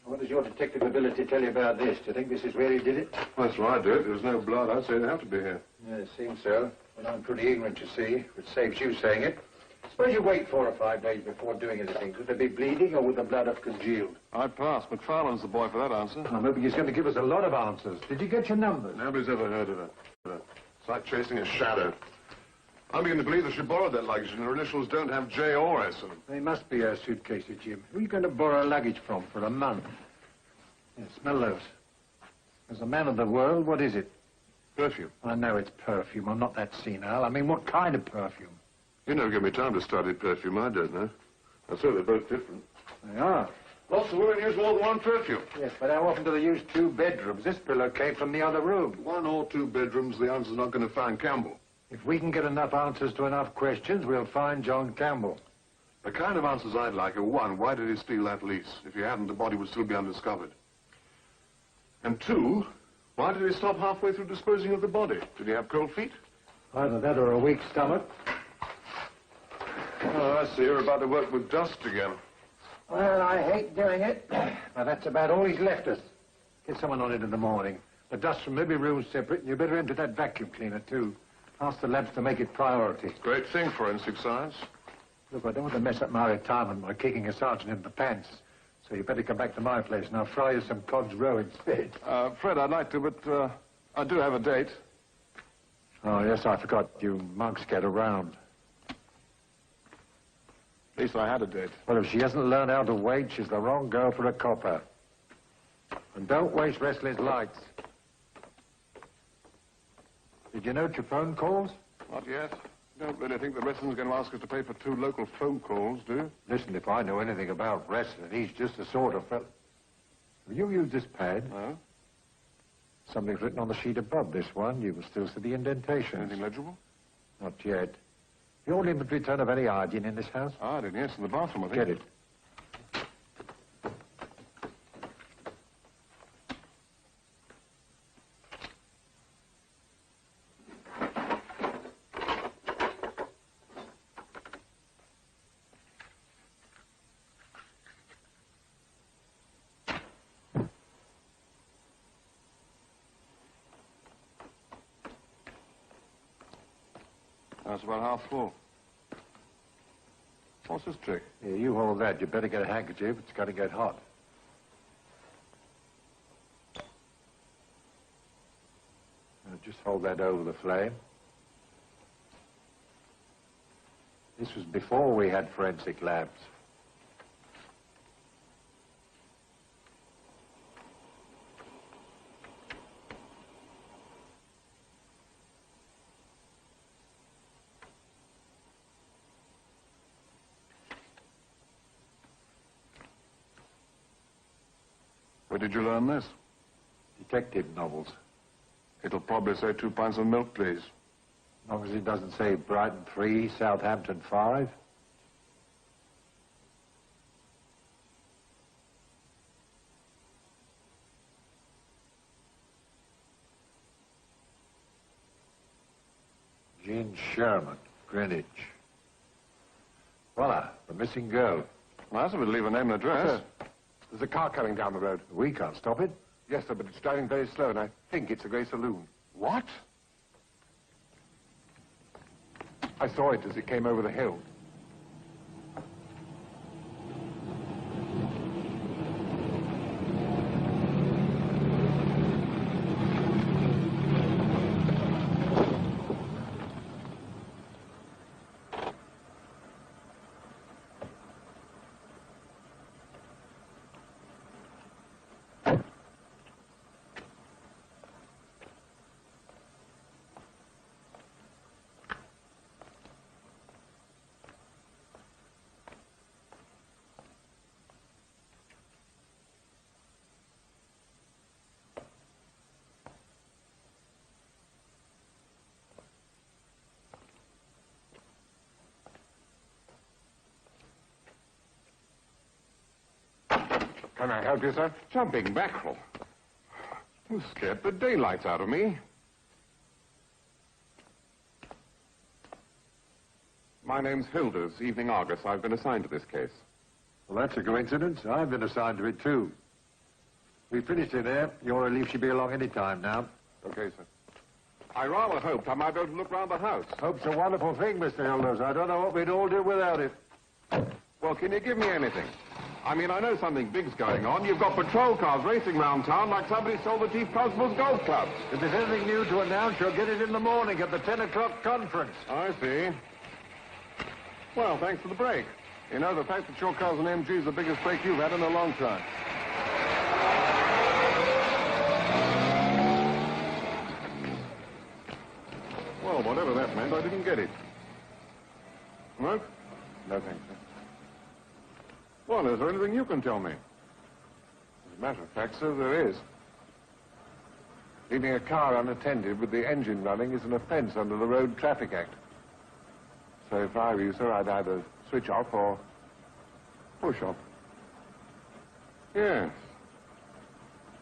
What does your detective ability tell you about this? Do you think this is where he did it? Well, that's right, Dirk. There's no blood. I'd say they have to be here. Yeah, it seems so. But I'm pretty ignorant, you see, which saves you saying it. Suppose you wait 4 or 5 days before doing anything. Could there be bleeding, or would the blood have congealed? I'd pass. McFarlane's the boy for that answer. I'm hoping he's going to give us a lot of answers. Did you get your numbers? Nobody's ever heard of her. It's like chasing a shadow. I'm beginning to believe that she borrowed that luggage, and her initials don't have J or S in them. They must be her suitcases, Jim. Who are you going to borrow luggage from for a month? Yeah, smell those. As a man of the world, what is it? Perfume. I know it's perfume. I'm not that senile. I mean, what kind of perfume? You never give me time to study perfume. I don't know. I say they're both different. They are. Lots of women use more than one perfume. Yes, but how often do they use 2 bedrooms? This pillow came from the other room. 1 or 2 bedrooms, the answer's not going to find Campbell. If we can get enough answers to enough questions, we'll find John Campbell. The kind of answers I'd like are 1, why did he steal that lease? If he hadn't, the body would still be undiscovered. And 2, why did he stop halfway through disposing of the body? Did he have cold feet? Either that or a weak stomach. Oh, I see. You're about to work with dust again. Well, I hate doing it. But that's about all he's left us. Get someone on it in the morning. The dust from every room's separate, and you better empty that vacuum cleaner, too. Ask the labs to make it priority. Great thing, forensic science. Look, I don't want to mess up my retirement by kicking a sergeant in the pants. So you better come back to my place, and I'll fry you some cod's roe instead. Fred, I'd like to, but I do have a date. Oh, yes, I forgot. You monks get around. At least I had a date. Well, if she hasn't learned how to wait, she's the wrong girl for a copper. And don't waste restless lights. Did you note your phone calls? Not yet. Don't really think the Wrestler's going to ask us to pay for 2 local phone calls, do you? Listen, if I know anything about wrestling, he's just the sort of fellow... Will you use this pad? No. Something's written on the sheet above this one. You will still see the indentations. Anything legible? Not yet. The old inventory turn of any iodine in this house? Iodine, yes, in the bathroom, I think. Get it. That's about half full. What's this trick? Here, you hold that. You better get a handkerchief. It's got to get hot. Now, just hold that over the flame. This was before we had forensic labs. Where did you learn this? Detective novels. It'll probably say 2 pints of milk, please. As long as it doesn't say Brighton 3, Southampton 5. Jean Sherman, Greenwich. Voila, the missing girl. Well, that's if it'll leave a name and address. Sir, there's a car coming down the road. We can't stop it. Yes, sir, but it's driving very slow, and I think it's a grey saloon. What? I saw it as it came over the hill. Can I help you, sir? Jumping mackerel. You scared the daylights out of me. My name's Hilders, Evening Argus. I've been assigned to this case. Well, that's a coincidence. I've been assigned to it, too. We finished it there. Your relief should be along any time now. Okay, sir. I rather hoped I might be able to look round the house. Hope's a wonderful thing, Mr. Hilders. I don't know what we'd all do without it. Well, can you give me anything? I mean, I know something big's going on. You've got patrol cars racing round town like somebody stole the Chief Constable's golf club. If there's anything new to announce, you'll get it in the morning at the 10 o'clock conference. I see. Well, thanks for the break. You know, the fact that your car's an MG is the biggest break you've had in a long time. Well, whatever that meant, I didn't get it. No? No, thank you. Well, is there anything you can tell me? As a matter of fact, sir, there is. Leaving a car unattended with the engine running is an offence under the Road Traffic Act. So if I were you, sir, I'd either switch off or push off. Yes.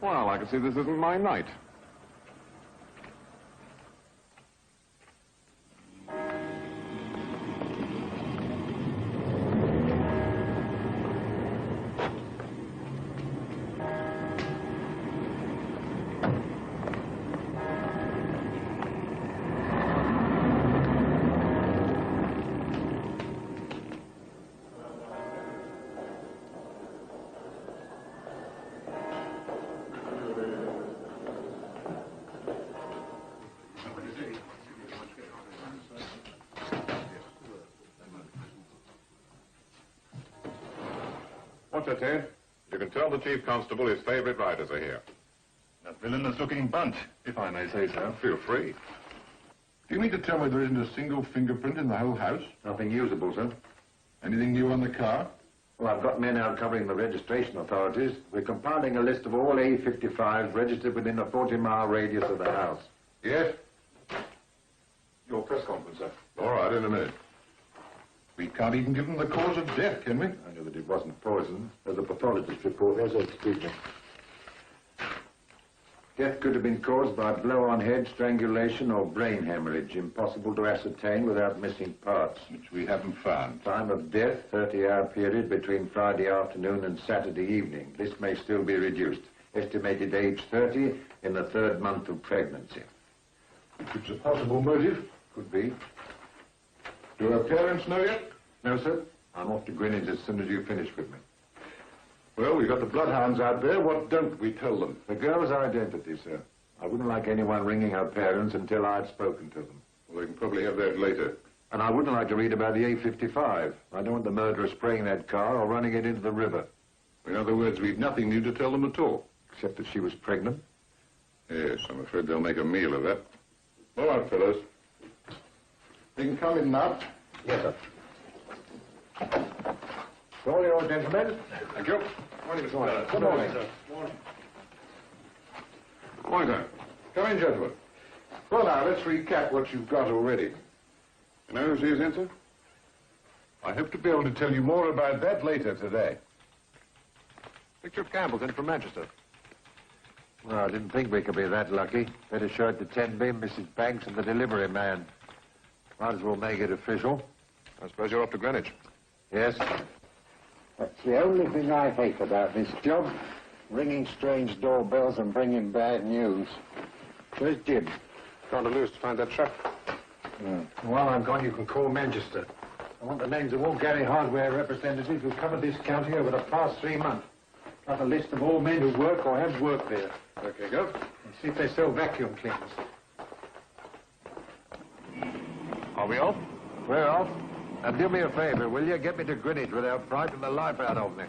Well, I can see this isn't my night. What's it, Ted? You can tell the Chief Constable his favorite riders are here. A villainous-looking bunch, if I may say so. Feel free. Do you mean to tell me there isn't a single fingerprint in the whole house? Nothing usable, sir. Anything new on the car? Well, I've got men out covering the registration authorities. We're compiling a list of all A55s registered within a 40-mile radius of the house. Yes? Your press conference, sir. All right, in a minute. We can't even give them the cause of death, can we? I know that it wasn't poison. There's a pathologist report there, so excuse me. Death could have been caused by blow on head, strangulation, or brain hemorrhage. Impossible to ascertain without missing parts. Which we haven't found. Time of death, 30-hour period between Friday afternoon and Saturday evening. This may still be reduced. Estimated age 30 in the 3rd month of pregnancy. It's a possible motive. Could be. Do her parents know yet? No, sir. I'm off to Greenwich as soon as you finish with me. Well, we've got the bloodhounds out there. What don't we tell them? The girl's identity, sir. I wouldn't like anyone ringing her parents until I'd spoken to them. Well, they can probably have that later. And I wouldn't like to read about the A55. I don't want the murderer spraying that car or running it into the river. In other words, we've nothing new to tell them at all. Except that she was pregnant. Yes, I'm afraid they'll make a meal of that. All right, fellows. You can come in now. Yes, sir. All yours, gentlemen. Thank you. Morning, Mr. White. Good morning. Morning. Morning, sir. Come in, gentlemen. Well, now, let's recap what you've got already. You know who she is in, sir? I hope to be able to tell you more about that later today. Picture of Campbell's in from Manchester. Well, I didn't think we could be that lucky. Better show it to 10B, Mrs. Banks, and the delivery man. Might as well make it official. I suppose you're off to Greenwich. Yes. That's the only thing I hate about this job. Ringing strange doorbells and bringing bad news. Where's Jim? Gone to Lewis to find that truck. While I'm gone, you can call Manchester. I want the names of all Gary Hardware representatives who've covered this county over the past 3 months. Got a list of all men who work or have worked there. Okay, go. And see if they sell vacuum cleaners. Are we off? We're off. And do me a favor, will you? Get me to Greenwich without frightening the life out of me.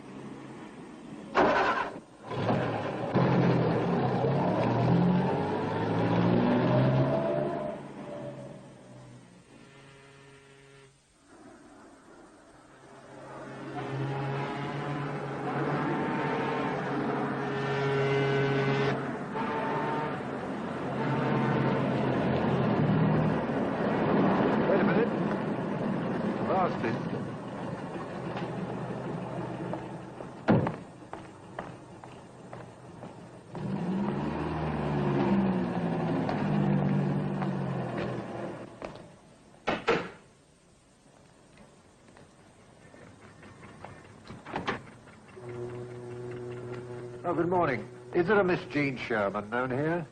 Oh, good morning. Is there a Miss Jean Sherman known here?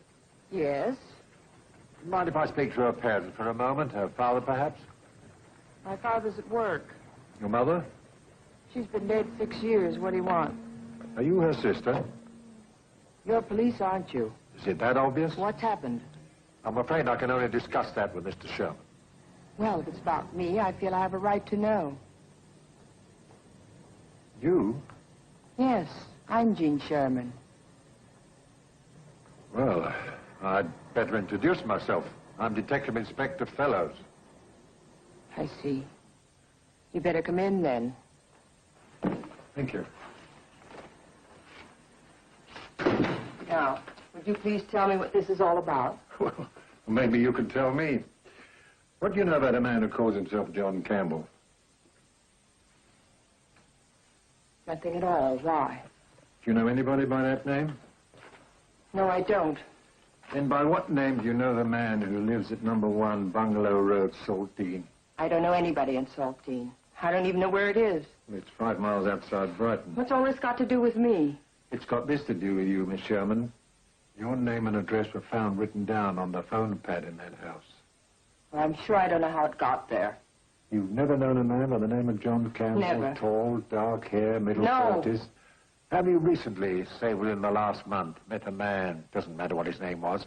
Yes. Mind if I speak to her parents for a moment? Her father, perhaps? My father's at work. Your mother? She's been dead 6 years. What do you want? Are you her sister? You're police, aren't you? Is it that obvious? What's happened? I'm afraid I can only discuss that with Mr. Sherman. Well, if it's about me, I feel I have a right to know. You? Yes, I'm Jean Sherman. Well, I'd better introduce myself. I'm Detective Inspector Fellows. I see. You better come in, then. Thank you. Now, would you please tell me what this is all about? Well, maybe you can tell me. What do you know about a man who calls himself John Campbell? Nothing at all. Why? Do you know anybody by that name? No, I don't. Then by what name do you know the man who lives at number 1 Bungalow Road, Saltine? I don't know anybody in Saltine. I don't even know where it is. It's 5 miles outside Brighton. What's all this got to do with me? It's got this to do with you, Miss Sherman. Your name and address were found written down on the phone pad in that house. Well, I'm sure I don't know how it got there. You've never known a man by the name of John Campbell? Never. Tall, dark hair, middle No. 30s? Have you recently, say within the last month, met a man, doesn't matter what his name was,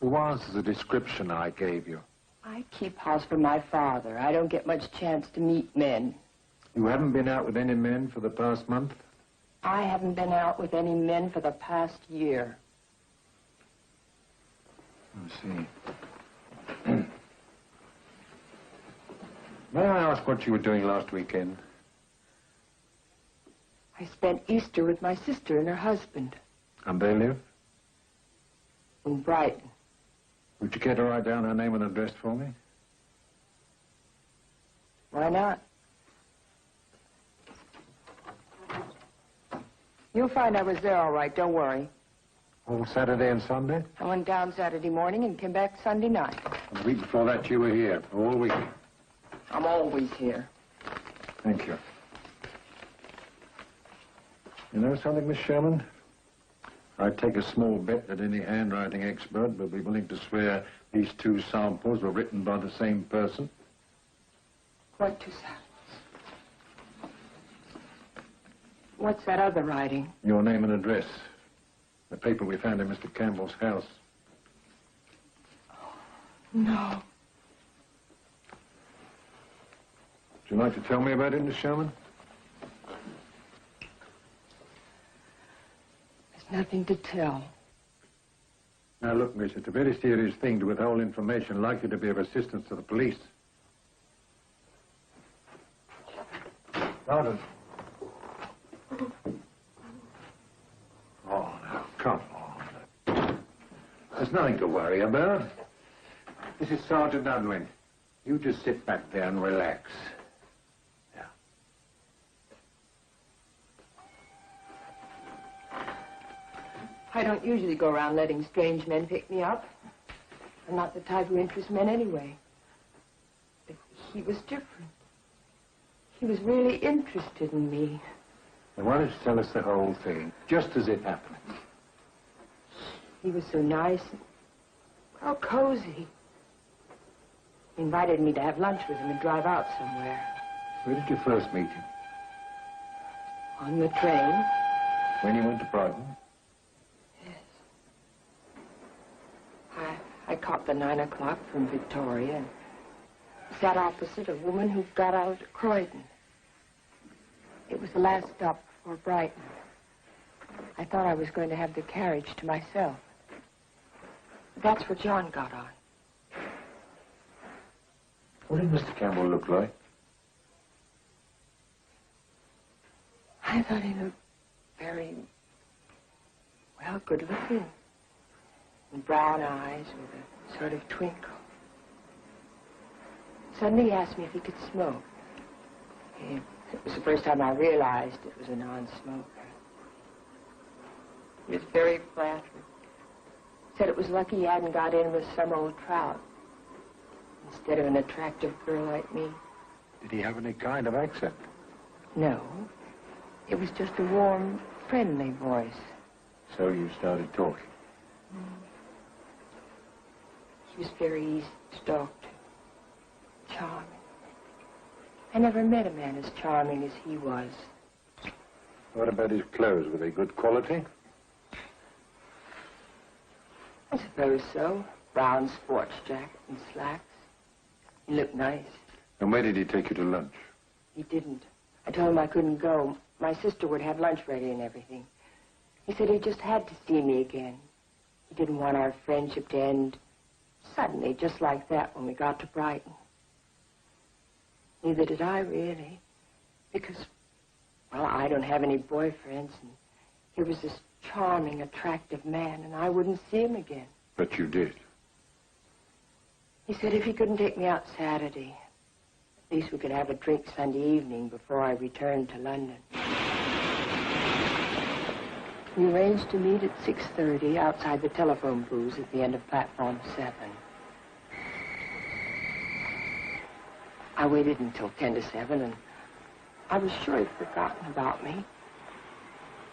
who answers the description I gave you? I keep house for my father. I don't get much chance to meet men. You haven't been out with any men for the past month? I haven't been out with any men for the past year. I see. May I ask what you were doing last weekend? I spent Easter with my sister and her husband. And they live? In Brighton. Would you care to write down her name and address for me? Why not? You'll find I was there all right, don't worry. All Saturday and Sunday? I went down Saturday morning and came back Sunday night. And the week before that you were here, all week. I'm always here. Thank you. You know something, Miss Sherman? I'd take a small bet that any handwriting expert would be willing to swear these two samples were written by the same person. What two samples? What's that other writing? Your name and address. The paper we found in Mr. Campbell's house. No. Would you like to tell me about it, Miss Sherman? There's nothing to tell. Now, look, miss, it's a very serious thing to withhold information likely to be of assistance to the police. Sergeant. Oh, now, come on. There's nothing to worry about. This is Sergeant Unwin. You just sit back there and relax. Yeah. I don't usually go around letting strange men pick me up. I'm not the type who interests men anyway. But he was different. He was really interested in me. Now, why don't you tell us the whole thing, just as it happened? He was so nice and how cozy. He invited me to have lunch with him and drive out somewhere. Where did you first meet him? On the train. When you went to Brighton? I caught the 9 o'clock from Victoria and sat opposite a woman who got out at Croydon. It was the last stop before Brighton. I thought I was going to have the carriage to myself. That's where John got on. What did Mr. Campbell look like? I thought he looked very, well, good looking. And brown eyes with a sort of twinkle. Suddenly he asked me if he could smoke. It was the first time I realized it was a non-smoker. He was very flattered. Said it was lucky he hadn't got in with some old trout instead of an attractive girl like me. Did he have any kind of accent? No. It was just a warm, friendly voice. So you started talking? He was very easy to talk to. Charming. I never met a man as charming as he was. What about his clothes? Were they good quality? I suppose so. Brown sports jacket and slacks. He looked nice. And where did he take you to lunch? He didn't. I told him I couldn't go. My sister would have lunch ready and everything. He said he just had to see me again. He didn't want our friendship to end suddenly, just like that, when we got to Brighton. Neither did I, really. Because, well, I don't have any boyfriends, and here was this charming, attractive man, and I wouldn't see him again. But you did. He said if he couldn't take me out Saturday, at least we could have a drink Sunday evening before I returned to London. We arranged to meet at 6:30 outside the telephone booths at the end of platform 7. I waited until 10 to 7, and I was sure he'd forgotten about me.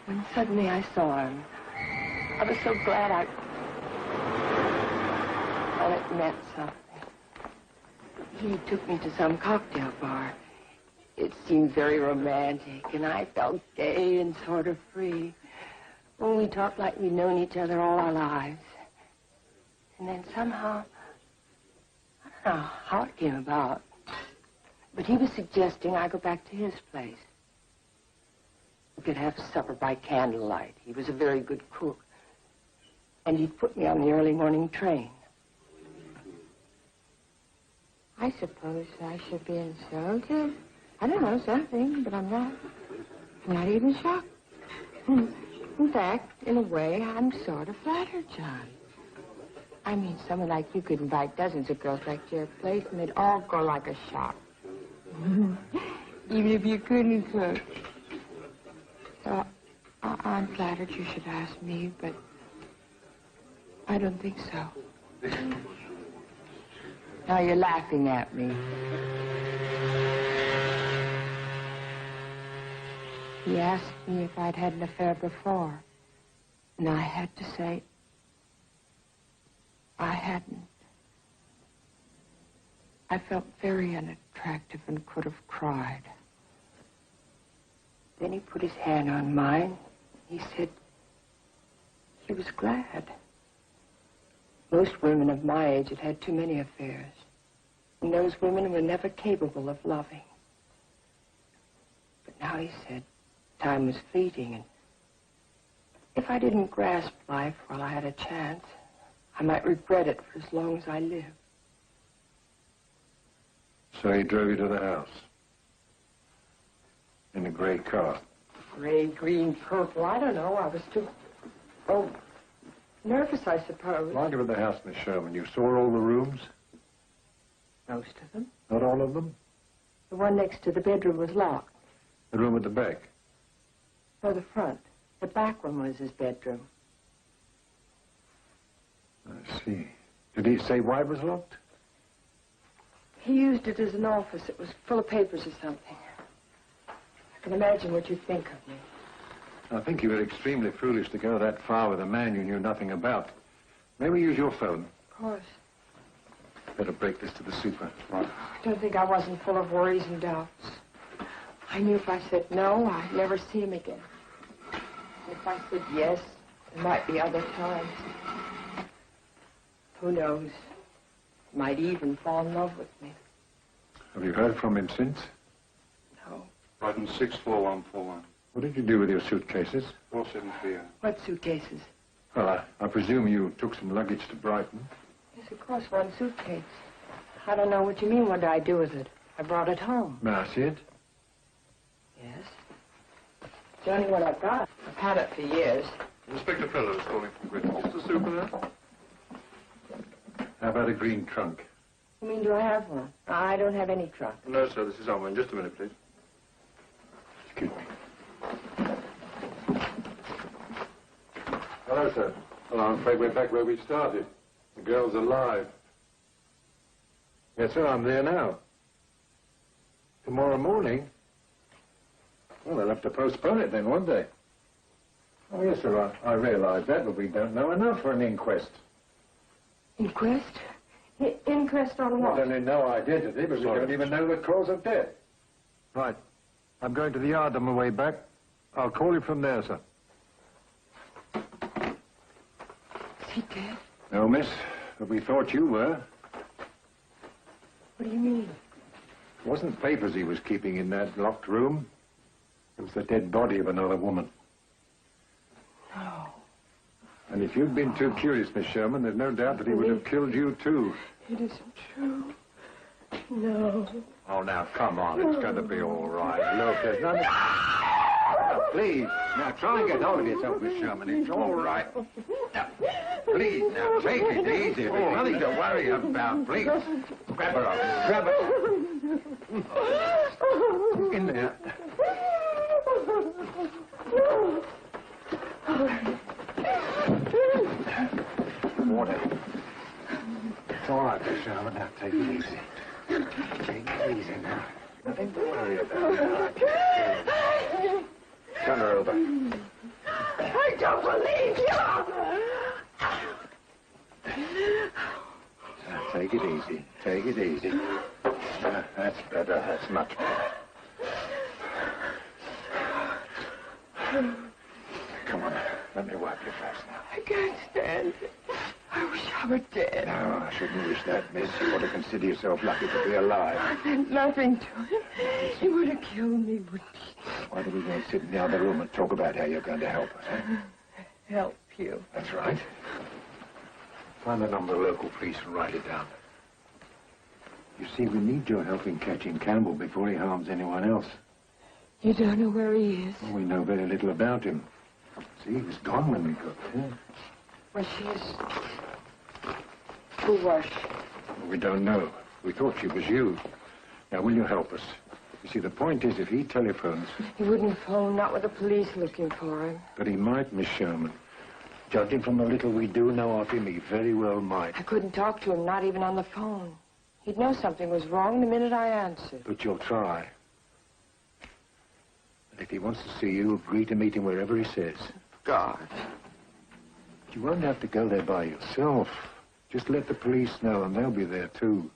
When suddenly I saw him, I was so glad well, it meant something. He took me to some cocktail bar. It seemed very romantic, and I felt gay and sort of free. Well, we talked like we'd known each other all our lives. And then somehow, I don't know how it came about, but he was suggesting I go back to his place. We could have supper by candlelight. He was a very good cook. And he'd put me on the early morning train. I suppose I should be insulted. I don't know, something, but I'm not. I'm not even shocked. In fact, in a way, I'm sort of flattered, John. I mean, someone like you could invite dozens of girls back to your place, and they'd all go like a shot. Even if you couldn't cook. So, I'm flattered you should ask me, but I don't think so. Now you're laughing at me. He asked me if I'd had an affair before, and I had to say I hadn't. I felt very unattractive and could have cried. Then he put his hand on mine. He said he was glad. Most women of my age had had too many affairs, and those women were never capable of loving. But now he said time was fleeting, and if I didn't grasp life while I had a chance, I might regret it for as long as I live. So he drove you to the house? In a gray car? Gray, green, purple, I don't know. I was too, nervous, I suppose. While you were at the house, Miss Sherman, you saw all the rooms? Most of them. Not all of them? The one next to the bedroom was locked. The room at the back? No, the front. The back one was his bedroom. I see. Did he say why it was locked? He used it as an office. It was full of papers or something. I can imagine what you think of me. I think you were extremely foolish to go that far with a man you knew nothing about. May we use your phone? Of course. Better break this to the super. I don't think I wasn't full of worries and doubts. I knew if I said no, I'd never see him again. And if I said yes, there might be other times. Who knows? He might even fall in love with me. Have you heard from him since? No. Brighton 64141. What did you do with your suitcases? 473. What suitcases? Well, I presume you took some luggage to Brighton. Yes, of course, one suitcase. I don't know what you mean. What did I do with it? I brought it home. May I see it? Yes. It's the only one I've got. I've had it for years. Inspector Fellows calling from Britain. Is the super there? How about a green trunk? You mean, do I have one? I don't have any trunk. No, sir, this is our one. Just a minute, please. Excuse me. Hello, sir. Well, I'm afraid we're back where we started. The girl's alive. Yes, sir, I'm there now. Tomorrow morning? Well, they'll have to postpone it then, won't they? Oh, yes, sir, I realize that, but we don't know enough for an inquest. Inquest? Inquest on what? Not only no identity, but we don't even know the cause of death. Right. I'm going to the yard on my way back. I'll call you from there, sir. Is he dead? No, miss, but we thought you were. What do you mean? It wasn't papers he was keeping in that locked room. It was the dead body of another woman. No. And if you'd been too curious, Miss Sherman, there's no doubt that he would have killed you, too. It isn't true. No. Oh, now, come on. It's going to be all right. Look, there's nothing... Now, please. Now, try and get hold of yourself, Miss Sherman. It's all right. Now, please, now, take it easy. There's nothing to worry about. Please. Grab her up. Grab her. In there. Water. It's all right, Miss Sherman. Now, take it easy. Take it easy now. Nothing to worry about. Turn her over. I don't believe you! Now, take it easy. Take it easy. That's better. That's much better. Come on. Let me wipe your face now. I can't stand it. I wish I were dead. No, I shouldn't wish that, miss. You ought to consider yourself lucky to be alive. I meant nothing to him. He would have killed me, wouldn't he? Why don't we go and sit in the other room and talk about how you're going to help us, eh? Help you? That's right. Find the number of the local police and write it down. You see, we need your help in catching Campbell before he harms anyone else. You don't know where he is? Well, we know very little about him. See, he was gone when we got there. Where she is? Who was she? Well, we don't know. We thought she was you. Now, will you help us? You see, the point is, if he telephones... He wouldn't phone, not with the police looking for him. But he might, Miss Sherman. Judging from the little we do know of him, he very well might. I couldn't talk to him, not even on the phone. He'd know something was wrong the minute I answered. But you'll try. And if he wants to see you, agree to meet him wherever he says. God. You won't have to go there by yourself. Just let the police know, and they'll be there, too.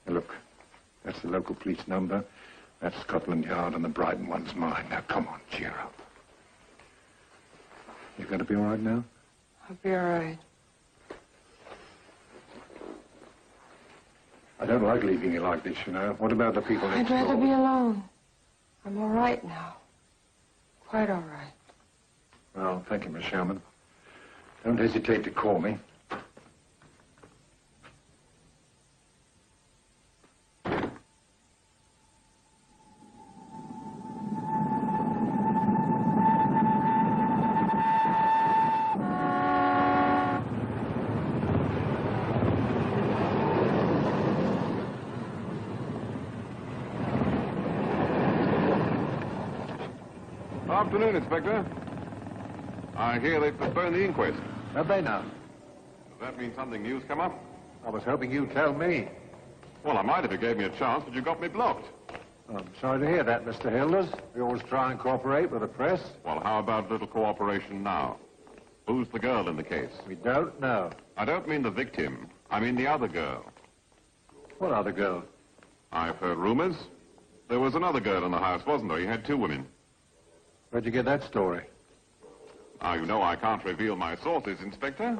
Now, look, that's the local police number. That's Scotland Yard, and the Brighton one's mine. Now, come on, cheer up. You going to be all right now? I'll be all right. I don't like leaving you like this, you know. What about the people next door? I'd rather be alone. I'm all right now. Quite all right. Well, thank you, Miss Sherman. Don't hesitate to call me. Afternoon, Inspector. I hear they've postponed the inquest. Have they now? Does that mean something new's come up? I was hoping you'd tell me. Well, I might if you gave me a chance, but you got me blocked. I'm sorry to hear that, Mr. Hilders. We always try and cooperate with the press. Well, how about a little cooperation now? Who's the girl in the case? We don't know. I don't mean the victim. I mean the other girl. What other girl? I've heard rumors. There was another girl in the house, wasn't there? You had two women. Where'd you get that story? Now, you know I can't reveal my sources, Inspector.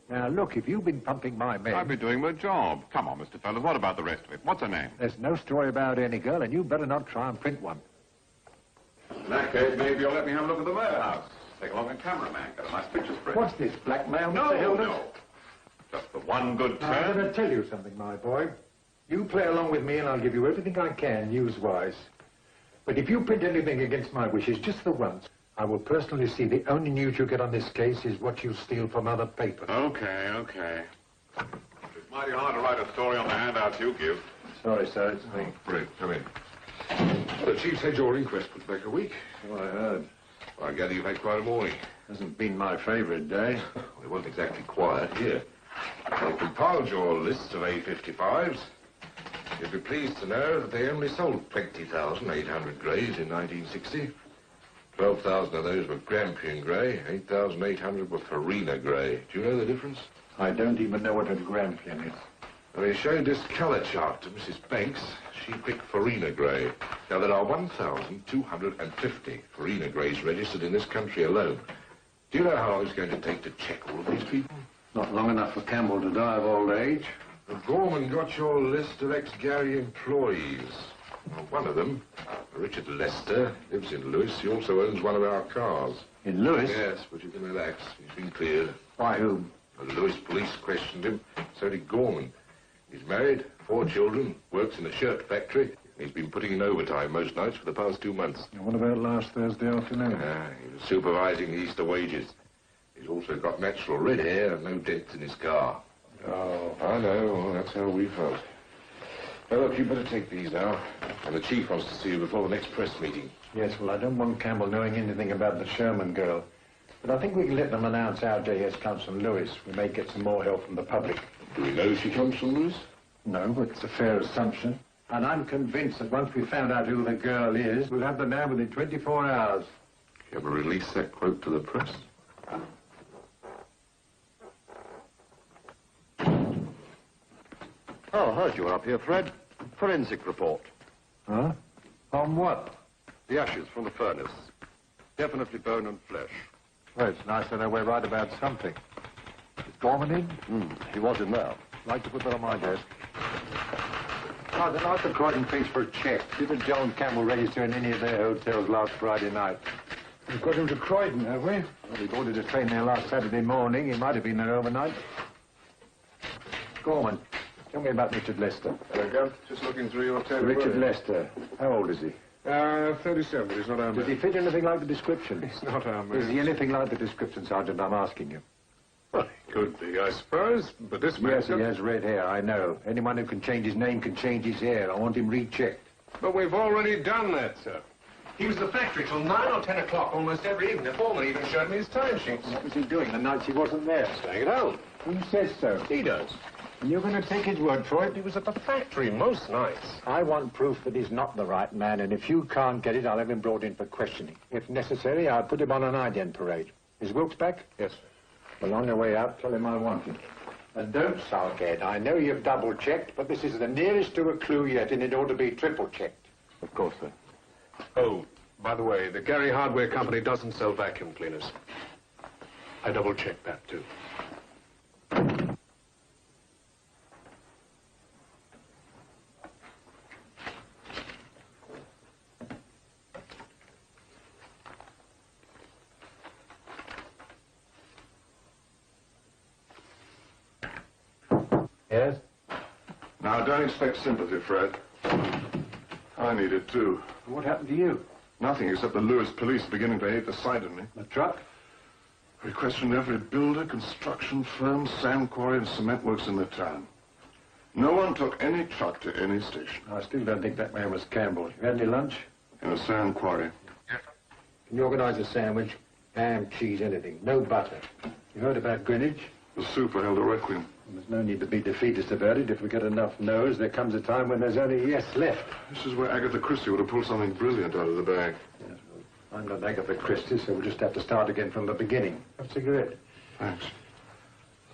Now, look, if you've been pumping my men... I'd be doing my job. Come on, Mr. Fellows, what about the rest of it? What's her name? There's no story about any girl, and you better not try and print one. In that case, maybe you'll let me have a look at the warehouse. Take along a cameraman, get a nice picture spread. What's this, blackmail, No, Mr. Hilders? no. Just the one good I'm turn. going to tell you something, my boy. You play along with me, and I'll give you everything I can, news-wise. But if you print anything against my wishes, just for once, I will personally see the only news you get on this case is what you steal from other papers. Okay, okay. It's mighty hard to write a story on the handouts you give. Sorry, sir, it's me. Brilliant, come in. Well, the chief said your inquest was back a week. So I heard. Well, I gather you've had quite a morning. Hasn't been my favorite day. Well, it wasn't exactly quiet here. They compiled your list of A55s. You'll be pleased to know that they only sold 20,800 greys in 1960. 12,000 of those were Grampian grey, 8,800 were Farina grey. Do you know the difference? I don't even know what a Grampian is. Well, he showed this colour chart to Mrs. Banks. She picked Farina grey. Now, there are 1,250 Farina greys registered in this country alone. Do you know how long it's going to take to check all of these people? Not long enough for Campbell to die of old age. Well, Gorman got your list of ex-Gary employees. Well, one of them, Richard Lester, lives in Lewis. He also owns one of our cars. In Lewis? Yes, but you can relax. He's been cleared. By whom? The Lewis police questioned him. So did Gorman. He's married, 4 children, works in a shirt factory. He's been putting in overtime most nights for the past 2 months. And what about last Thursday afternoon? He was supervising the Easter wages. He's also got natural red hair and no dents in his car. Oh. I know. Well, that's how we felt. Now, look, you better take these now. And the chief wants to see you before the next press meeting. Yes, well, I don't want Campbell knowing anything about the Sherman girl. But I think we can let them announce our JS comes from Lewis. We may get some more help from the public. Do we know she comes from Lewis? No, but it's a fair assumption. And I'm convinced that once we've found out who the girl is, we'll have the man within 24 hours. You ever release that quote to the press? Oh, I heard you were up here, Fred. Forensic report. Huh? On what? The ashes from the furnace. Definitely bone and flesh. Well, it's nice to know we're right about something. Is Gorman in? He was in there. I'd like to put that on my desk. Oh, then ask the Croydon police for a check. Did the Jones Campbell register in any of their hotels last Friday night? We've got him to Croydon, have we? Well, we boarded a train there last Saturday morning. He might have been there overnight. Gorman, Tell me about Richard Lester. Hello, Gov. Just looking through your table. Richard Lester. How old is he? 37, but he's not our man. Does he fit anything like the description? He's not our man. Is he anything like the description, Sergeant? I'm asking you. Well, he could be, I suppose, but this man... Yes, he has red hair, I know. Anyone who can change his name can change his hair. I want him rechecked. But we've already done that, sir. He was at the factory till 9 or 10 o'clock almost every evening. The foreman even showed me his timesheets. What was he doing the nights he wasn't there? Staying at home. Who says so? He does. And you're going to take his word for it? He was at the factory most nights. I want proof that he's not the right man, and if you can't get it, I'll have him brought in for questioning. If necessary, I'll put him on an ident parade. Is Wilkes back? Yes, sir. Well, on your way out, tell him I want him. And don't sulk, Ed. I know you've double-checked, but this is the nearest to a clue yet, and it ought to be triple-checked. Of course, sir. Oh, by the way, the Gary Hardware Company doesn't sell vacuum cleaners. I double-checked that, too. Yes? Now, don't expect sympathy, Fred. I need it, too. What happened to you? Nothing except the Lewis police beginning to hate the sight of me. The truck? We questioned every builder, construction firm, sand quarry, and cement works in the town. No one took any truck to any station. I still don't think that man was Campbell. You had any lunch? In a sand quarry. Yes, sir. Can you organize a sandwich? Ham, cheese, anything. No butter. You heard about Greenwich? The super held a requiem. There's no need to be defeatist about it. If we get enough no's, there comes a time when there's only yes left. This is where Agatha Christie would have pulled something brilliant out of the bag. Yes, well, I'm not Agatha Christie, so we'll just have to start again from the beginning. Have a cigarette. Thanks.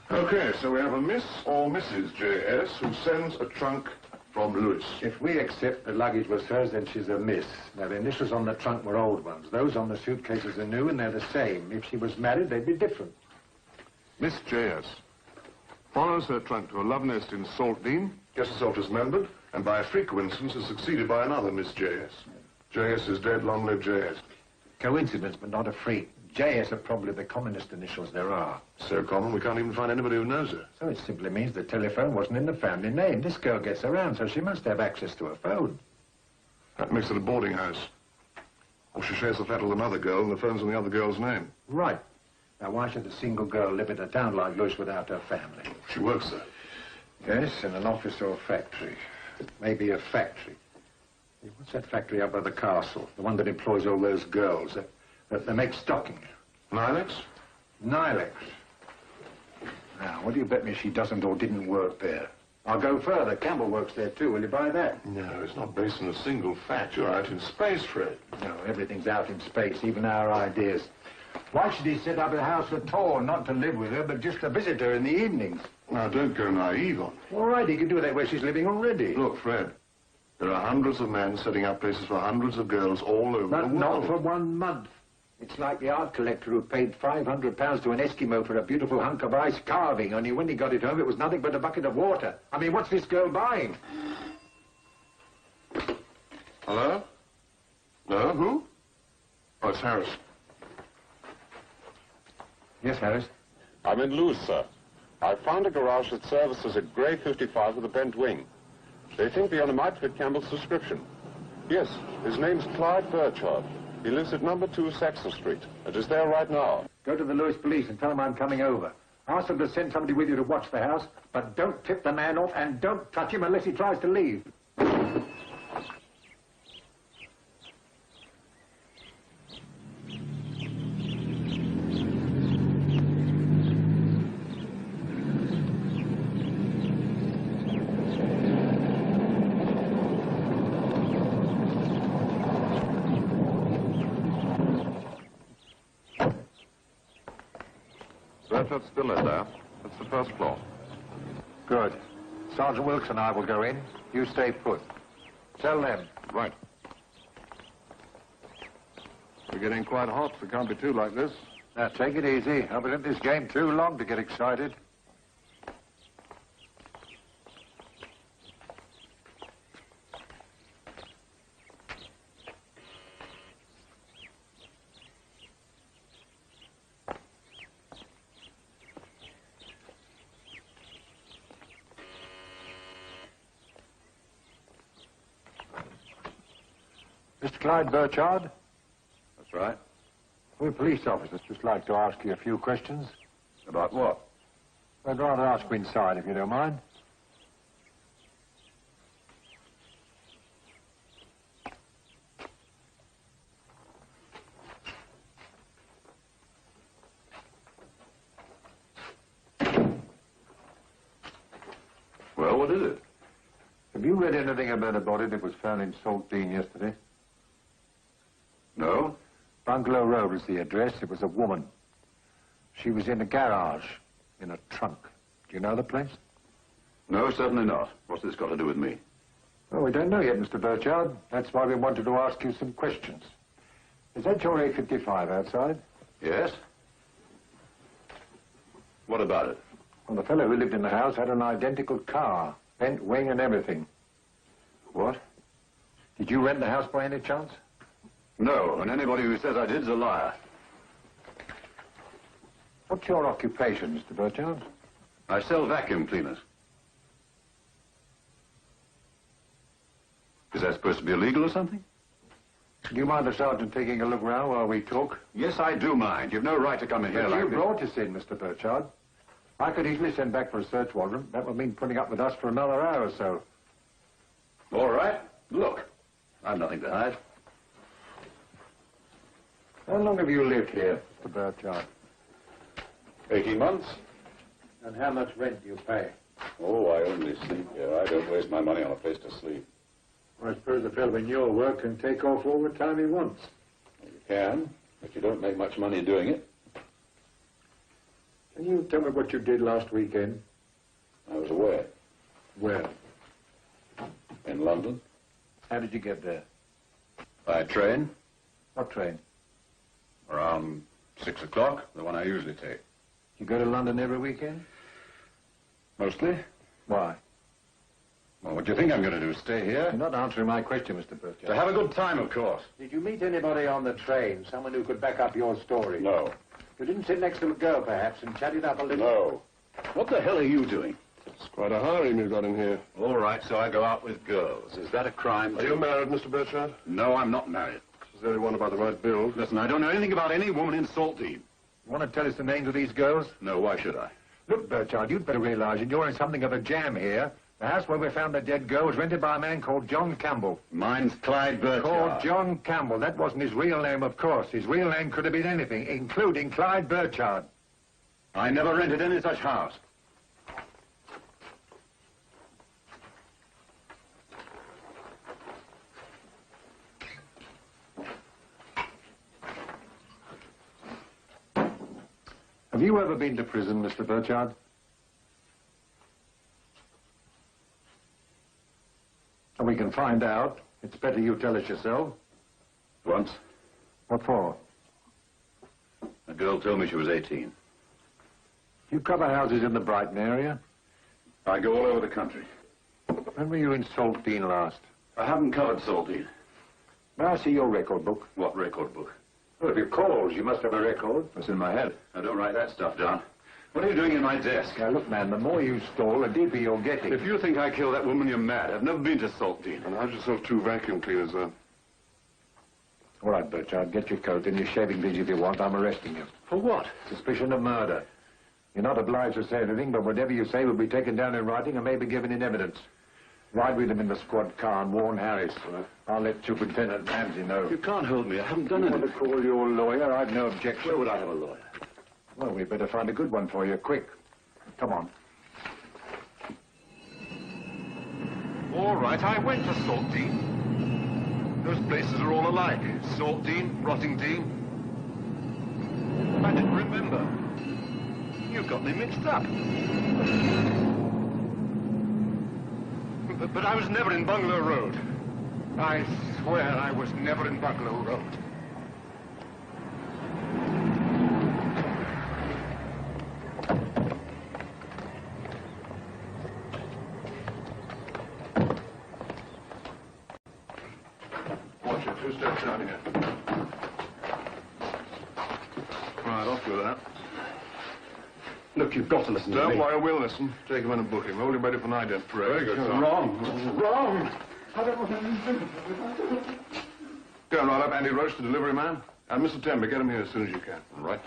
Okay, so we have a Miss or Mrs. J.S. who sends a trunk from Lewis. If we accept the luggage was hers, then she's a miss. Now, the initials on the trunk were old ones. Those on the suitcases are new, and they're the same. If she was married, they'd be different. Miss J.S. follows her trunk to a love nest in Saltdean, gets herself dismembered, and by a freak coincidence is succeeded by another Miss J.S. J.S. is dead, long live J.S. Coincidence, but not a freak. J.S. are probably the commonest initials there are. So common, we can't even find anybody who knows her. So it simply means the telephone wasn't in the family name. This girl gets around, so she must have access to a phone. That makes it a boarding house. Or she shares the flat with another girl, and the phone's in the other girl's name. Right. Now, why should a single girl live in a town like Lewis without her family? She works there. Yes, in an office or a factory. Maybe a factory. What's that factory up by the castle? The one that employs all those girls. They make stocking. Nilex? Nilex. Now, what do you bet me she doesn't or didn't work there? I'll go further. Campbell works there, too. Will you buy that? No, it's not based on a single fact. You're out in space, Fred. No, everything's out in space, even our ideas. Why should he set up a house at all, not to live with her, but just to visit her in the evenings? Now, don't go naive on me. All right, he can do that where she's living already. Look, Fred, there are hundreds of men setting up places for hundreds of girls all over the world. Not for 1 month. It's like the art collector who paid £500 to an Eskimo for a beautiful hunk of ice carving, only when he got it home, it was nothing but a bucket of water. I mean, what's this girl buying? Hello? No, who? Oh, it's Harris. Yes, Harris? I'm in Lewis, sir. I found a garage that services a grey 55 with a bent wing. They think the owner might fit Campbell's description. Yes, his name's Clyde Burchard. He lives at number 2 Saxon Street. It is there right now. Go to the Lewis police and tell them I'm coming over. Ask them to send somebody with you to watch the house, but don't tip the man off and don't touch him unless he tries to leave. Burchard's still in there. It's the first floor. Good. Sergeant Wilkes and I will go in. You stay put. Tell them. Right. We're getting quite hot. We can't be too like this. Now, take it easy. I've been in this game too long to get excited. Mr. Clyde Burchard? That's right. We're police officers. Just like to ask you a few questions. About what? I'd rather ask you inside, if you don't mind. Well, what is it? Have you read anything about a body that was found in Saltine yesterday? No. Bungalow Road was the address. It was a woman. She was in a garage, in a trunk. Do you know the place? No, certainly not. What's this got to do with me? Well, we don't know yet, Mr. Burchard. That's why we wanted to ask you some questions. Is that your 855 outside? Yes. What about it? Well, the fellow who lived in the house had an identical car, bent wing and everything. What? Did you rent the house by any chance? No, and anybody who says I did is a liar. What's your occupation, Mr. Burchard? I sell vacuum cleaners. Is that supposed to be illegal or something? Do you mind the sergeant taking a look round while we talk? Yes, I do mind. You've no right to come in here But like you this. brought us in, Mr. Burchard. I could easily send back for a search warrant. That would mean putting up with us for another hour or so. All right. Look, I've nothing to hide. How long have you lived here, Mr. Burchard? 18 months. And how much rent do you pay? Oh, I only sleep here. I don't waste my money on a place to sleep. Well, I suppose the fellow in your work can take off all the time he wants. You can, but you don't make much money doing it. Can you tell me what you did last weekend? I was away. Where? In London. How did you get there? By train. What train? Around 6 o'clock, the one I usually take. You go to London every weekend? Mostly. Why? Well, what do you think I'm going to do? Stay here? You're not answering my question, Mr. Burchard. To have a good time, of course. Did you meet anybody on the train, someone who could back up your story? No. You didn't sit next to a girl, perhaps, and chat it up a little? No. What the hell are you doing? It's quite a harem you've got in here. All right, so I go out with girls. Is that a crime? Are you married, Mr. Burchard? No, I'm not married. Is there anyone about the right build? Listen, I don't know anything about any woman in Saltine. You want to tell us the names of these girls? No, why should I? Look, Burchard, you'd better realize that you're in something of a jam here. The house where we found the dead girl was rented by a man called John Campbell. Mine's Clyde Burchard. Called John Campbell. That wasn't his real name, of course. His real name could have been anything, including Clyde Burchard. I never rented any such house. Have you ever been to prison, Mr. Burchard? And we can find out. It's better you tell us yourself. Once. What for? A girl told me she was 18. You cover houses in the Brighton area? I go all over the country. When were you in Saltine last? I haven't covered Saltine. May I see your record book? What record book? Well, if you called, you must have a record. What's in my head? I don't write that stuff down. What are you doing in my desk? Now, look, man, the more you stall, the deeper you're getting. If you think I killed that woman, you're mad. I've never been to Saltine. And how'd you sell 2 vacuum cleaners, then? All right, Burchard, get your coat and your shaving dish if you want. I'm arresting you. For what? Suspicion of murder. You're not obliged to say anything, but whatever you say will be taken down in writing and may be given in evidence. Ride with him in the squad car and warn Harris. I'll let Superintendent Ramsey know. You can't hold me. I haven't done You anything. want to call your lawyer? I've no objection. Where would I have a lawyer? Well, we'd better find a good one for you, quick. Come on. All right, I went to Saltine. Those places are all alike. Saltine, Rottingdean. I didn't remember. You got me mixed up. But I was never in Bungalow Road. I swear I was never in Bungalow Road. Watch it. 2 steps down here. Right, off with that. Look, you've got to listen to Don't me. worry, we'll listen. Take him in and book him. Hold him ready for an ident parade. Very good, You're son. wrong. Wrong. I don't want anything. Go and roll up Andy Roach, the delivery man. And Mr. Temby, get him here as soon as you can. All right.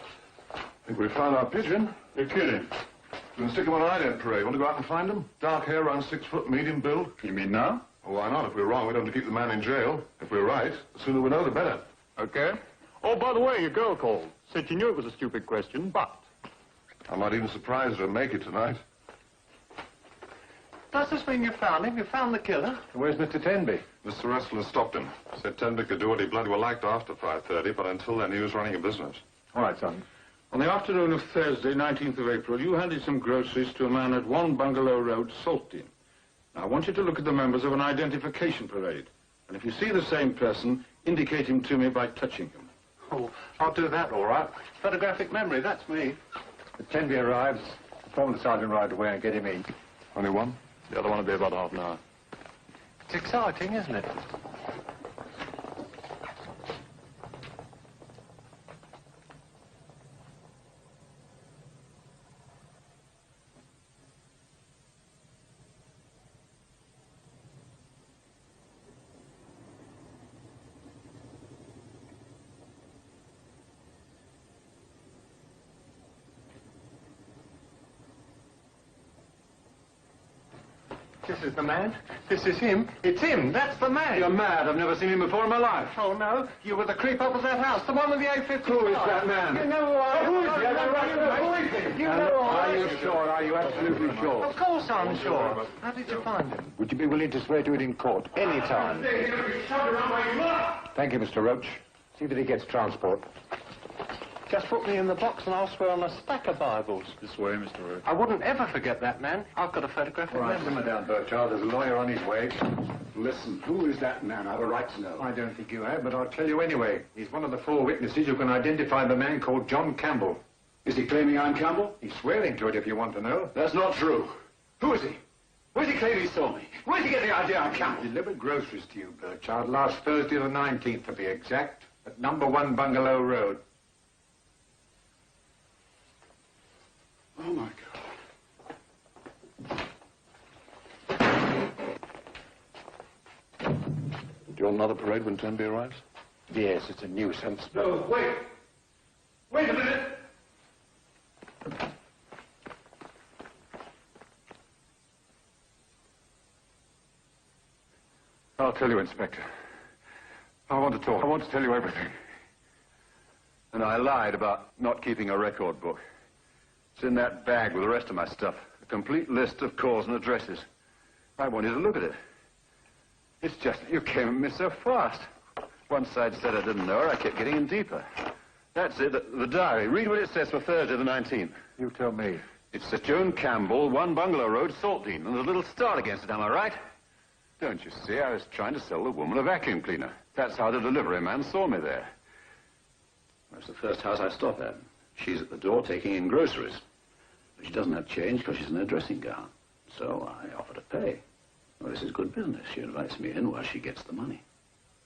I think we found our pigeon. You're kidding. We're going to stick him on an ident parade. Want to go out and find him? Dark hair, around 6 foot, medium build. You mean now? Well, why not? If we're wrong, we don't have to keep the man in jail. If we're right, the sooner we know, the better. Okay. Oh, by the way, your girl called. Said she knew it was a stupid question, but... I'm not even surprised to make it tonight. Does this mean you found him? You found the killer? Where's Mr. Tenby? Mr. Wrestler stopped him. Said Tenby could do what he bloody well liked after 5:30, but until then he was running a business. All right, son. On the afternoon of Thursday, 19th of April, you handed some groceries to a man at 1 Bungalow Road, Saltine. Now, I want you to look at the members of an identification parade. And if you see the same person, indicate him to me by touching him. Oh, I'll do that, all right. Photographic memory, that's me. If Tenby arrives, inform the sergeant right away and get him in. Only one? The other one will be about half an hour. It's exciting, isn't it? This is the man. This is him. It's him. That's the man. You're mad. I've never seen him before in my life. Oh, no. You were the creep up at that house. The one with the A-50. Who is that man? You know who I am. Who is he? Who is he? You know who I am. Are you sure? Are you absolutely sure? Of course I'm sure. How did you find him? Would you be willing to swear to it in court? Any time. Thank you, Mr. Roach. See that he gets transport. Just put me in the box and I'll swear on a stack of Bibles. This way, Mr. Roach. I wouldn't ever forget that man. I've got a photographic All right, memory. simmer down, Burchard. There's a lawyer on his way. Listen, who is that man? I have a right to know. I don't think you have, but I'll tell you anyway. He's one of the 4 witnesses who can identify the man called John Campbell. Is he claiming I'm Campbell? He's swearing to it, if you want to know. That's not true. Who is he? Where does he claim he saw me? Where did he get the idea I'm Campbell? Delivered groceries to you, Burchard, last Thursday the 19th, to be exact, at number 1 Bungalow Road. Oh, my God. Do you want another parade when Tenby arrives? Yes, it's a nuisance, but... No, wait. Wait a minute. I'll tell you, Inspector. I want to talk. I want to tell you everything. And I lied about not keeping a record book. It's in that bag with the rest of my stuff. A complete list of calls and addresses. I want you to look at it. It's just that you came at me so fast. Once I'd said I didn't know her, I kept getting in deeper. That's it, the diary. Read what it says for Thursday the 19th. You tell me. It says Joan Campbell, 1 Bungalow Road, Saltine, and there's a little star against it, am I right? Don't you see, I was trying to sell the woman a vacuum cleaner. That's how the delivery man saw me there. That's the first house I stop at. She's at the door taking in groceries. But she doesn't have change because she's in her dressing gown. So I offer to pay. Well, this is good business. She invites me in while she gets the money.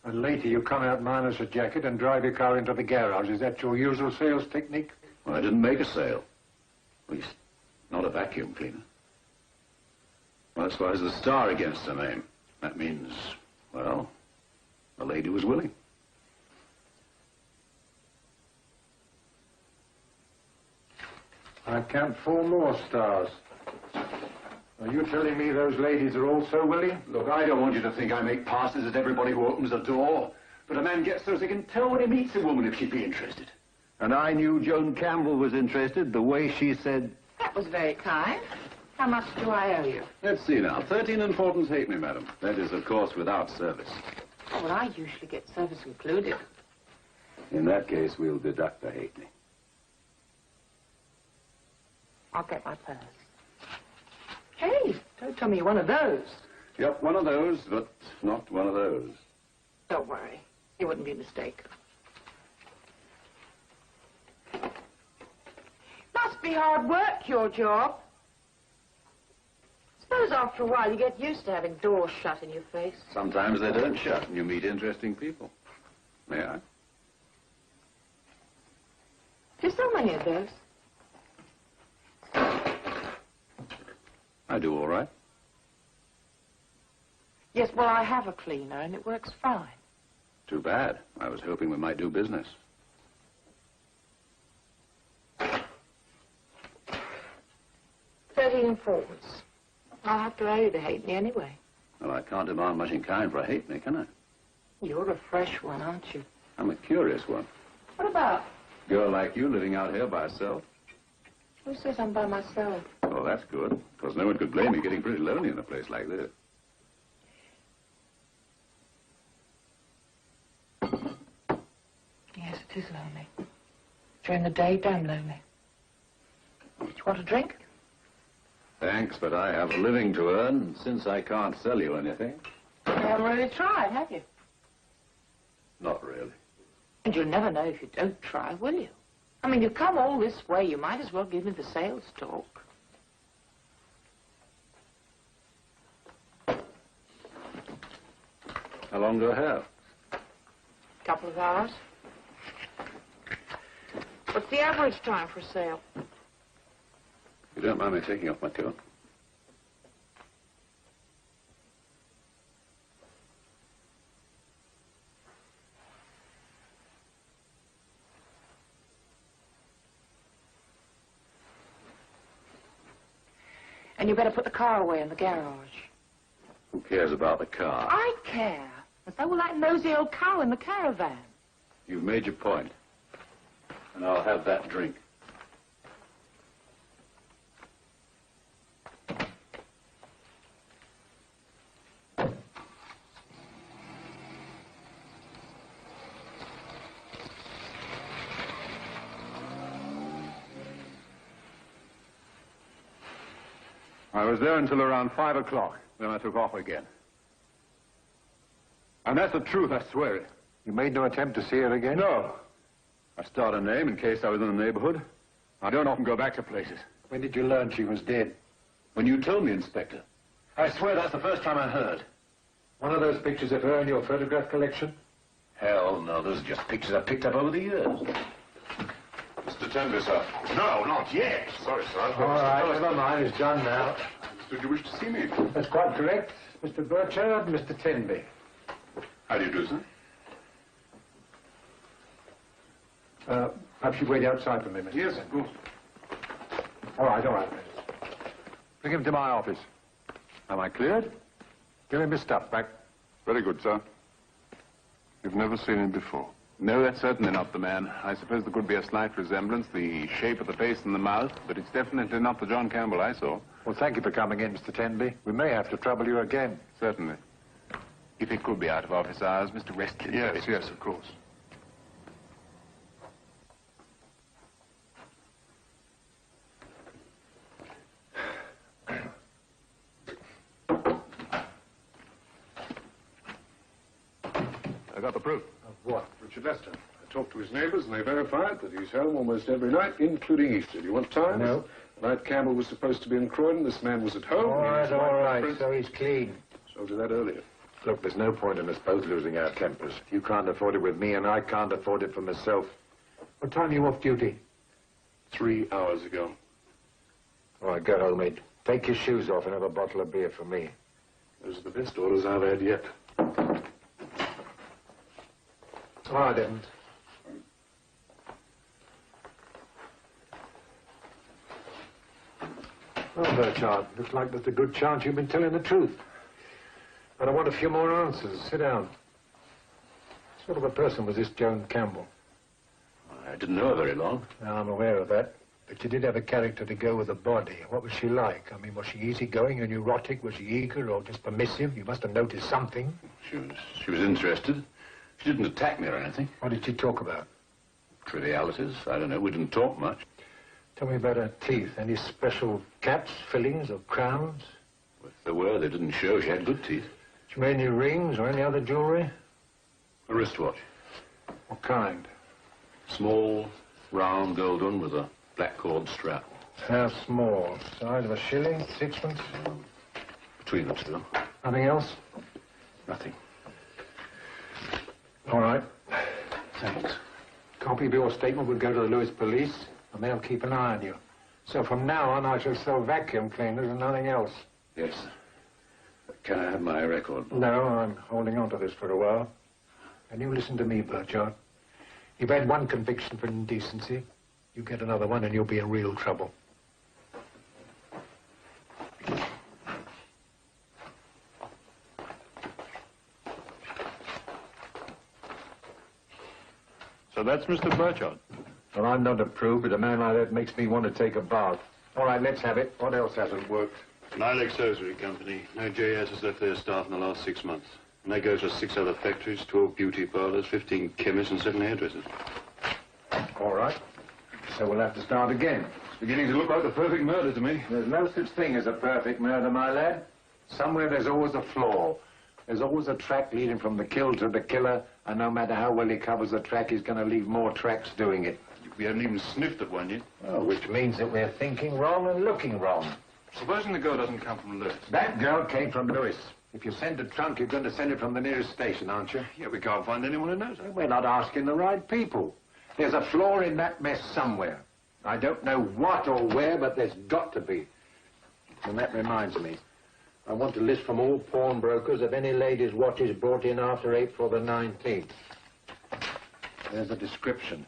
And later you come out minus a jacket and drive your car into the garage. Is that your usual sales technique? Well, I didn't make a sale. At least, not a vacuum cleaner. Well, as far as the star against her name, that means, well, the lady was willing. I count 4 more stars. Are you telling me those ladies are also willing? Look, I don't want you to think I make passes at everybody who opens the door. But a man gets those, he can tell when he meets a woman if she'd be interested. And I knew Joan Campbell was interested the way she said... That was very kind. How much do I owe you? Let's see now. 13 and 4pence halfpenny, madam. That is, of course, without service. Oh, well, I usually get service included. In that case, we'll deduct the halfpenny. I'll get my purse. Hey, don't tell me you're one of those. Yep, one of those, but not one of those. Don't worry. You wouldn't be mistaken. Must be hard work, your job. Suppose after a while you get used to having doors shut in your face. Sometimes they don't shut and you meet interesting people. May I? Do so many of those? I do all right. Yes, well, I have a cleaner and it works fine. Too bad. I was hoping we might do business. 13 fourths. I'll have to owe you the halfpenny anyway. Well, I can't demand much in kind for a halfpenny, can I? You're a fresh one, aren't you? I'm a curious one. What about? A girl like you living out here by herself. Who says I'm by myself? Oh, that's good, because no one could blame you getting pretty lonely in a place like this. Yes, it is lonely. During the day, damn lonely. Do you want a drink? Thanks, but I have a living to earn, and since I can't sell you anything... You haven't really tried, have you? Not really. And you'll never know if you don't try, will you? I mean, you've come all this way. You might as well give me the sales talk. How long do I have? Couple of hours. What's the average time for sale? You don't mind me taking off my coat? And you better put the car away in the garage. Who cares about the car? I care. As though we're like nosy old cow in the caravan. You've made your point. And I'll have that drink. I was there until around 5 o'clock. Then I took off again. And that's the truth, I swear it. You made no attempt to see her again? No. I started a name in case I was in the neighborhood. I don't often go back to places. When did you learn she was dead? When you told me, Inspector. I swear that's the first time I heard. One of those pictures of her in your photograph collection? Hell no, those are just pictures I picked up over the years. Mr. Tenby, sir. No, not yet. Sorry, sir. All right, never mind. It's done now. Did you wish to see me? That's quite correct. Mr. Burchard, Mr. Tenby. How do you do, sir? Perhaps you wait outside for me, Mr. Yes, of course. All right. Bring him to my office. Am I cleared? Give him his stuff back. Very good, sir. You've never seen him before? No, that's certainly not the man. I suppose there could be a slight resemblance, the shape of the face and the mouth, but it's definitely not the John Campbell I saw. Well, thank you for coming in, Mr. Tenby. We may have to trouble you again. Certainly. If it could be out of office hours, Mr. Westley. Yes, of course. I got the proof. Of what? Richard Lester. I talked to his neighbors, and they verified that he's home almost every night, including Easter. Do you want time? No. The night Campbell was supposed to be in Croydon, this man was at home. All right. So he's clean. Told you that earlier. Look, there's no point in us both losing our tempers. You can't afford it with me, and I can't afford it for myself. What time are you off duty? 3 hours ago. All right, go home, mate. Take your shoes off and have a bottle of beer for me. Those are the best orders I've had yet. All right, Evans. Well, Burchard, looks like there's a good chance you've been telling the truth. But I want a few more answers. Sit down. What sort of a person was this Joan Campbell? I didn't know her very long. Now, I'm aware of that. But you did have a character to go with the body. What was she like? I mean, was she easygoing and neurotic? Was she eager or just permissive? You must have noticed something. She was interested. She didn't attack me or anything. What did she talk about? Trivialities. I don't know. We didn't talk much. Tell me about her teeth. Any special caps, fillings, or crowns? If there were, they didn't show. She had good teeth. Did she wear any rings or any other jewelry? A wristwatch. What kind? Small, round, gold one with a black cord strap. How small? Size of a shilling? Sixpence? Between the two. Nothing else? Nothing. All right. Thanks. Copy of your statement will go to the Lewis police, and they'll keep an eye on you. So from now on, I shall sell vacuum cleaners and nothing else. Yes. Can I have my record? No, I'm holding on to this for a while. And you listen to me, Burchard. You've had one conviction for indecency. You get another one and you'll be in real trouble. So that's Mr. Burchard. Well, I'm not a prude, but a man like that makes me want to take a bath. All right, let's have it. What else hasn't worked? An Ilex hosiery company. No JS has left their staff in the last 6 months. And they go to 6 other factories, 12 beauty parlors, 15 chemists, and 7 hairdressers. All right. So we'll have to start again. It's beginning to look like the perfect murder to me. There's no such thing as a perfect murder, my lad. Somewhere there's always a flaw. There's always a track leading from the kill to the killer, and no matter how well he covers the track, he's going to leave more tracks doing it. We haven't even sniffed at one yet. Oh, which means that we're thinking wrong and looking wrong. Supposing the girl doesn't come from Lewis. That girl came from Lewis. If you send a trunk, you're going to send it from the nearest station, aren't you? Yeah, we can't find anyone who knows. We're not asking the right people. There's a flaw in that mess somewhere. I don't know what or where, but there's got to be. And that reminds me. I want a list from all pawnbrokers of any ladies' watches brought in after April the 19th. There's a description.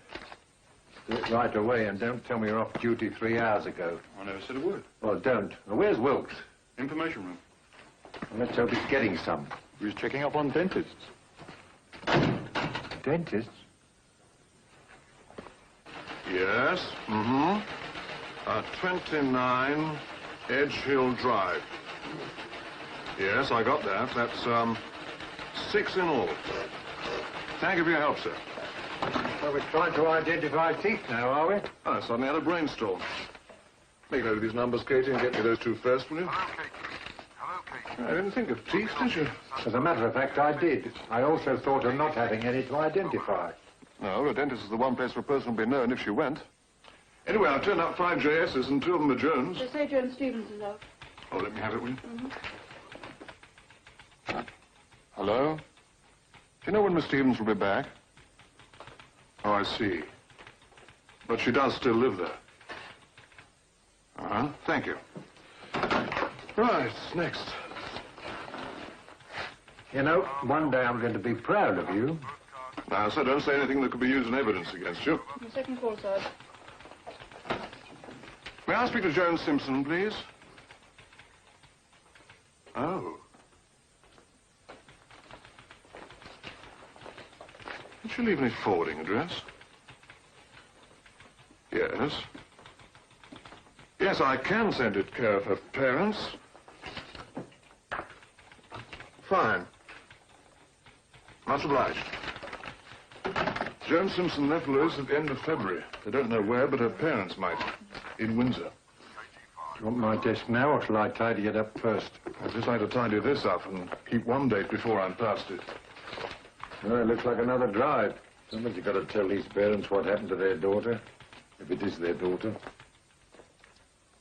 Do it right away, and don't tell me you're off duty 3 hours ago. I never said a word. Well, don't. Now, where's Wilkes? Information room. Well, let's hope he's getting some. He was checking up on dentists. Dentists? Yes. Mm-hmm. 29 Edge Hill Drive. Yes, I got that. That's, 6 in all. Thank you for your help, sir. Well, we're trying to identify teeth now, are we? Oh, I suddenly had a brainstorm. Make note of these numbers, Katie, and get me those two first, will you? Hello, Katie. Hello, Katie. I didn't think of teeth, did you? As a matter of fact, I did. I also thought of not having any to identify. No, a dentist is the one place where a person will be known if she went. Anyway, I turned up 5 JSs and 2 of them are Jones. They say Jones Stevens is out. Oh, let me have it, will you? Hello? Do you know when Miss Stevens will be back? Oh, I see. But she does still live there. Uh-huh. Thank you. Right, next. You know, one day I'm going to be proud of you. Now, sir, don't say anything that could be used in evidence against you. The second call, sir. May I speak to Jones Simpson, please? Oh. Did she leave any forwarding address? Yes. Yes, I can send it care of her parents. Fine. Much obliged. Joan Simpson left Lewis at the end of February. They don't know where, but her parents might. In Windsor. Do you want my desk now, or shall I tidy it up first? I'd just like to tidy this up and keep one date before I'm past it. Well, it looks like another drive. Somebody's got to tell these parents what happened to their daughter. If it is their daughter.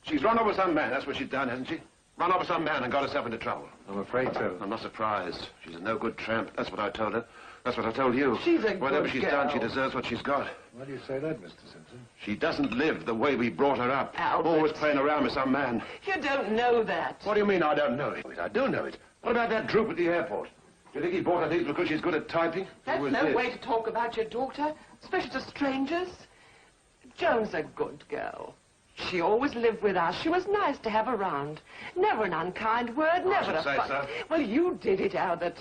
She's run over some man, that's what she's done, hasn't she? Run over some man and got herself into trouble. I'm afraid so. I'm not surprised. She's a no-good tramp. That's what I told her. That's what I told you. She's a Whatever good she's girl. done, she deserves what she's got. Why do you say that, Mr. Simpson? She doesn't live the way we brought her up. Albert. Always playing around with some man. You don't know that. What do you mean I don't know it? I do know it. What about that droop at the airport? Do you think he bought her things because she's good at typing? That's Who was no this? way to talk about your daughter, especially to strangers. Joan's a good girl. She always lived with us. She was nice to have around. Never an unkind word, never a should say fuss. so. Well, you did it, Albert.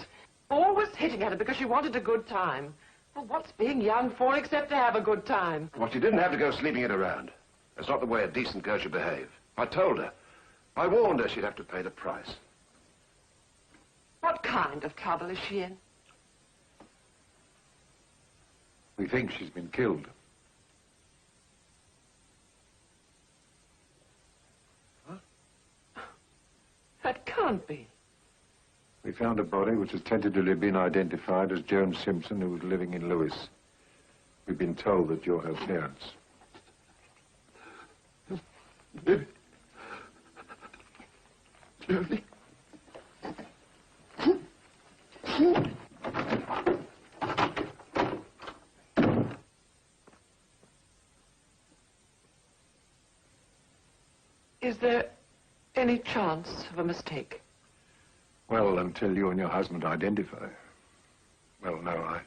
Always hitting at her because she wanted a good time. Well, what's being young for except to have a good time? Well, she didn't have to go sleeping it around. That's not the way a decent girl should behave. I told her. I warned her she'd have to pay the price. What kind of trouble is she in? We think she's been killed. That can't be. We found a body which has tentatively been identified as Joan Simpson, who was living in Lewis. We've been told that you're her parents. Really? Is there any chance of a mistake? Well, until you and your husband identify. Well, no,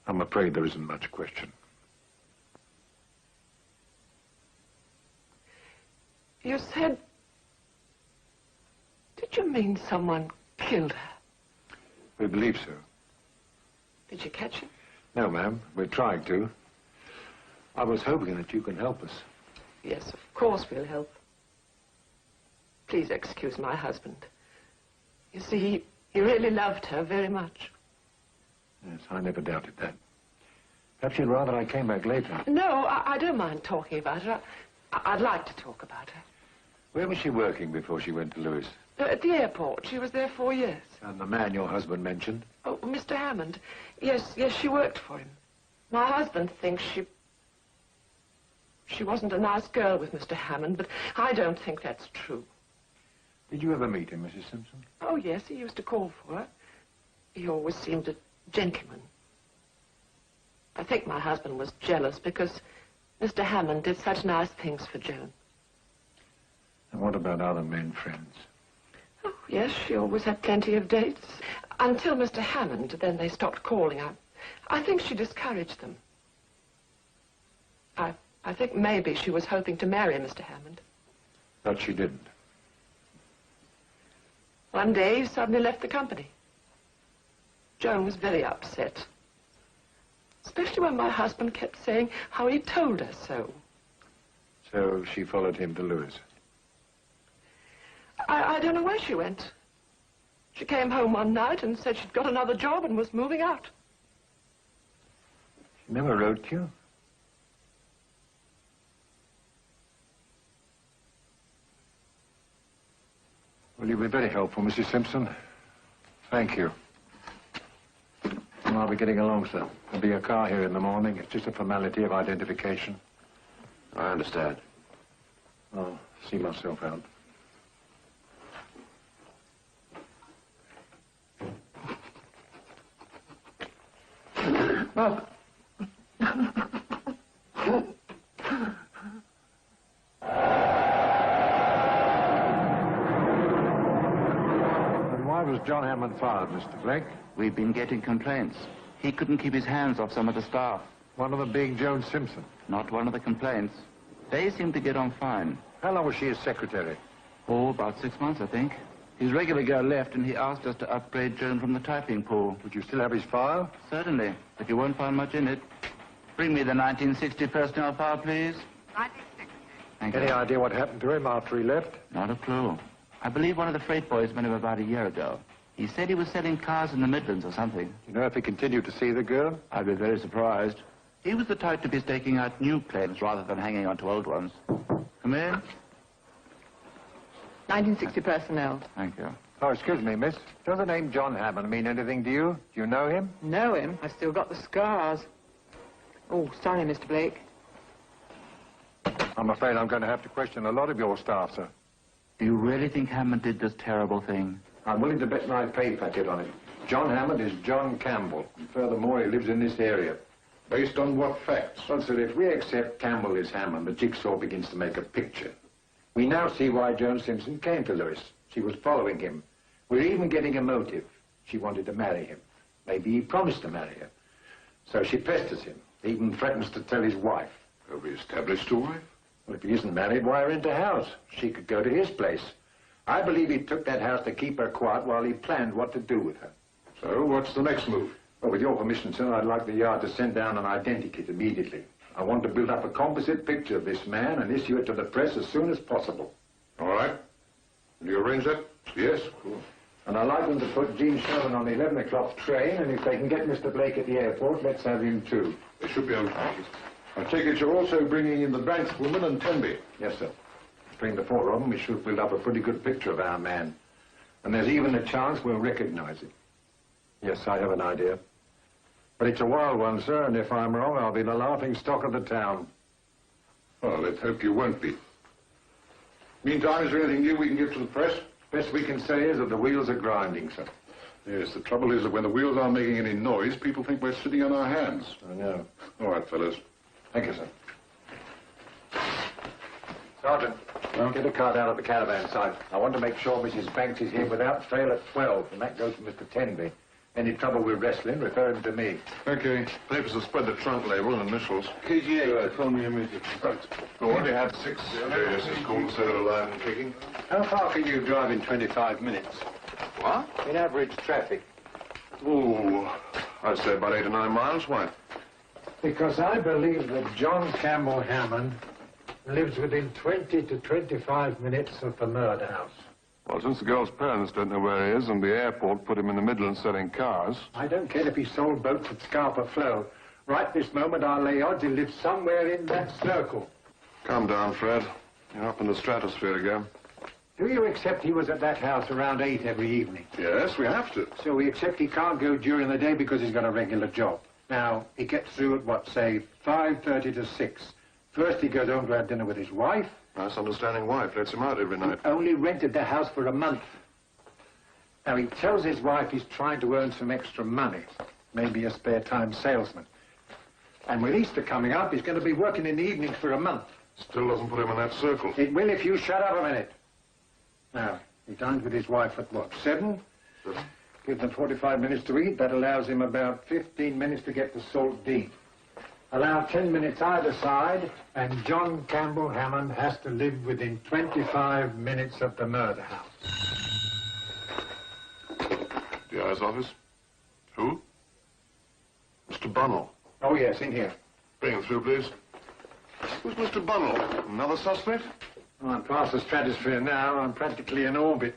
I'm afraid there isn't much question. You said... Did you mean someone killed her? We believe so. Did you catch him? No, ma'am. We're trying to. I was hoping that you can help us. Yes, of course we'll help. Please excuse my husband. You see, he really loved her very much. Yes, I never doubted that. Perhaps you'd rather I came back later. No, I don't mind talking about her. I'd like to talk about her. Where was she working before she went to Lewis? At the airport. She was there 4 years. And the man your husband mentioned? Oh, Mr. Hammond. Yes, she worked for him. My husband thinks she wasn't a nice girl with Mr. Hammond, but I don't think that's true. Did you ever meet him, Mrs. Simpson? Oh, yes, he used to call for her. He always seemed a gentleman. I think my husband was jealous because Mr. Hammond did such nice things for Joan. And what about other men friends? Oh, yes, she always had plenty of dates. Until Mr. Hammond, then they stopped calling. I think she discouraged them. I think maybe she was hoping to marry Mr. Hammond. But she didn't. One day, he suddenly left the company. Joan was very upset. Especially when my husband kept saying how he told her so. So she followed him to Lewis? I don't know where she went. She came home one night and said she'd got another job and was moving out. She never wrote to you? Well, you've been very helpful, Mrs. Simpson. Thank you. Well, I'll be getting along, sir. There'll be a car here in the morning. It's just a formality of identification. I understand. I'll see myself out. Bob. Why was John Hammond fired, Mr. Blake? We've been getting complaints. He couldn't keep his hands off some of the staff. One of them being Joan Simpson? Not one of the complaints. They seem to get on fine. How long was she as secretary? Oh, about 6 months, I think. His regular girl left, and he asked us to upgrade Joan from the typing pool. Would you still have his file? Certainly, but you won't find much in it. Bring me the 1960 personnel file, please. 1960. Thank Any you. idea what happened to him after he left? Not a clue. I believe one of the freight boys met him about a year ago. He said he was selling cars in the Midlands or something. You know if he continued to see the girl? I'd be very surprised. He was the type to be staking out new claims rather than hanging on to old ones. Come in. 1960 personnel. Thank you. Oh, excuse me, miss. Does the name John Hammond mean anything to you? Do you know him? Know him? I've still got the scars. Oh, sorry, Mr. Blake. I'm afraid I'm going to have to question a lot of your staff, sir. Do you really think Hammond did this terrible thing? I'm willing to bet my pay packet on it. John Hammond is John Campbell. And furthermore, he lives in this area. Based on what facts? Well, sir, if we accept Campbell is Hammond, the jigsaw begins to make a picture. We now see why Joan Simpson came to Lewis. She was following him. We're even getting a motive. She wanted to marry him. Maybe he promised to marry her. So she pesters him, even threatens to tell his wife. Have we established a wife? Well, if he isn't married, why rent a house? She could go to his place. I believe he took that house to keep her quiet while he planned what to do with her. So, what's the next move? Well, with your permission, sir, I'd like the Yard to send down an identikit immediately. I want to build up a composite picture of this man and issue it to the press as soon as possible. All right. Will you arrange that? Yes, of course. And I'd like them to put Gene Sherman on the 11 o'clock train, and if they can get Mr. Blake at the airport, let's have him too. They should be okay. I take it you're also bringing in the Banks woman and Tenby. Yes, sir. Between the four of them, we should build up a pretty good picture of our man. And there's even a chance we'll recognize him. Yes, I have an idea. But it's a wild one, sir, and if I'm wrong, I'll be the laughing stock of the town. Well, let's hope you won't be. Meantime, is there anything new we can give to the press? Best we can say is that the wheels are grinding, sir. Yes, the trouble is that when the wheels aren't making any noise, people think we're sitting on our hands. I know. All right, fellas. Thank you, sir. Sergeant, get a card out of the caravan side. I want to make sure Mrs. Banks is here without fail at 12, and that goes for Mr. Tenby. Any trouble with wrestling, refer him to me. Okay. Papers have spread the trunk label and initials. KG8, phone me immediately. Right. We already had 6 JS's called instead of alive and kicking. How far can you drive in 25 minutes? What? In average traffic. Ooh, I'd say about 8 or 9 miles. Why? Because I believe that John Campbell Hammond lives within 20 to 25 minutes of the murder house. Well, since the girl's parents don't know where he is and the airport put him in the Midlands selling cars... I don't care if he sold boats at Scapa Flow. Right this moment, I'll lay odds he lives somewhere in that circle. Calm down, Fred. You're up in the stratosphere again. Do you accept he was at that house around 8 every evening? Yes, we have to. So we accept he can't go during the day because he's got a regular job. Now, he gets through at, what, say, 5:30 to 6. First, he goes home to have dinner with his wife. Nice understanding wife lets him out every night. He only rented the house for a month. Now, he tells his wife he's trying to earn some extra money. Maybe a spare-time salesman. And with Easter coming up, he's going to be working in the evenings for a month. Still doesn't put him in that circle. It will if you shut up a minute. Now, he dines with his wife at, what, 7? Give them 45 minutes to eat. That allows him about 15 minutes to get to Salt Dean. Allow 10 minutes either side, and John Campbell Hammond has to live within 25 minutes of the murder house. DI's office? Who? Mr. Bunnell. Oh, yes, in here. Bring him through, please. Who's Mr. Bunnell? Another suspect? Oh, I'm past the stratosphere now. I'm practically in orbit.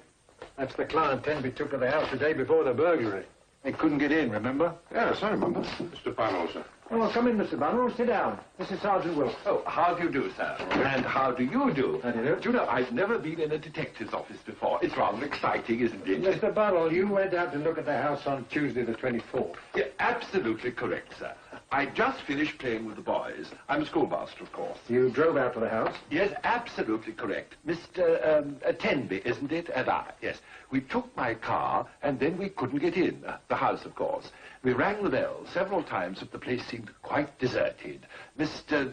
That's the client Tenby took to the house the day before the burglary. They couldn't get in, remember? Yes, I remember. Mr. Bunnell, sir. Oh, well, come in, Mr. Bunnell. Sit down. This is Sergeant Wilson. Oh, how do you do, sir? And how do you do? How do you do? You know, I've never been in a detective's office before. It's rather exciting, isn't it? Mr. Bunnell, you went out to look at the house on Tuesday the 24th. Yeah, absolutely correct, sir. I just finished playing with the boys. I'm a schoolmaster, of course. You drove out to the house? Yes, absolutely correct. Mr. Tenby, isn't it? And I, yes. We took my car, and then we couldn't get in. The house, of course. We rang the bell several times, but the place seemed quite deserted. Mr.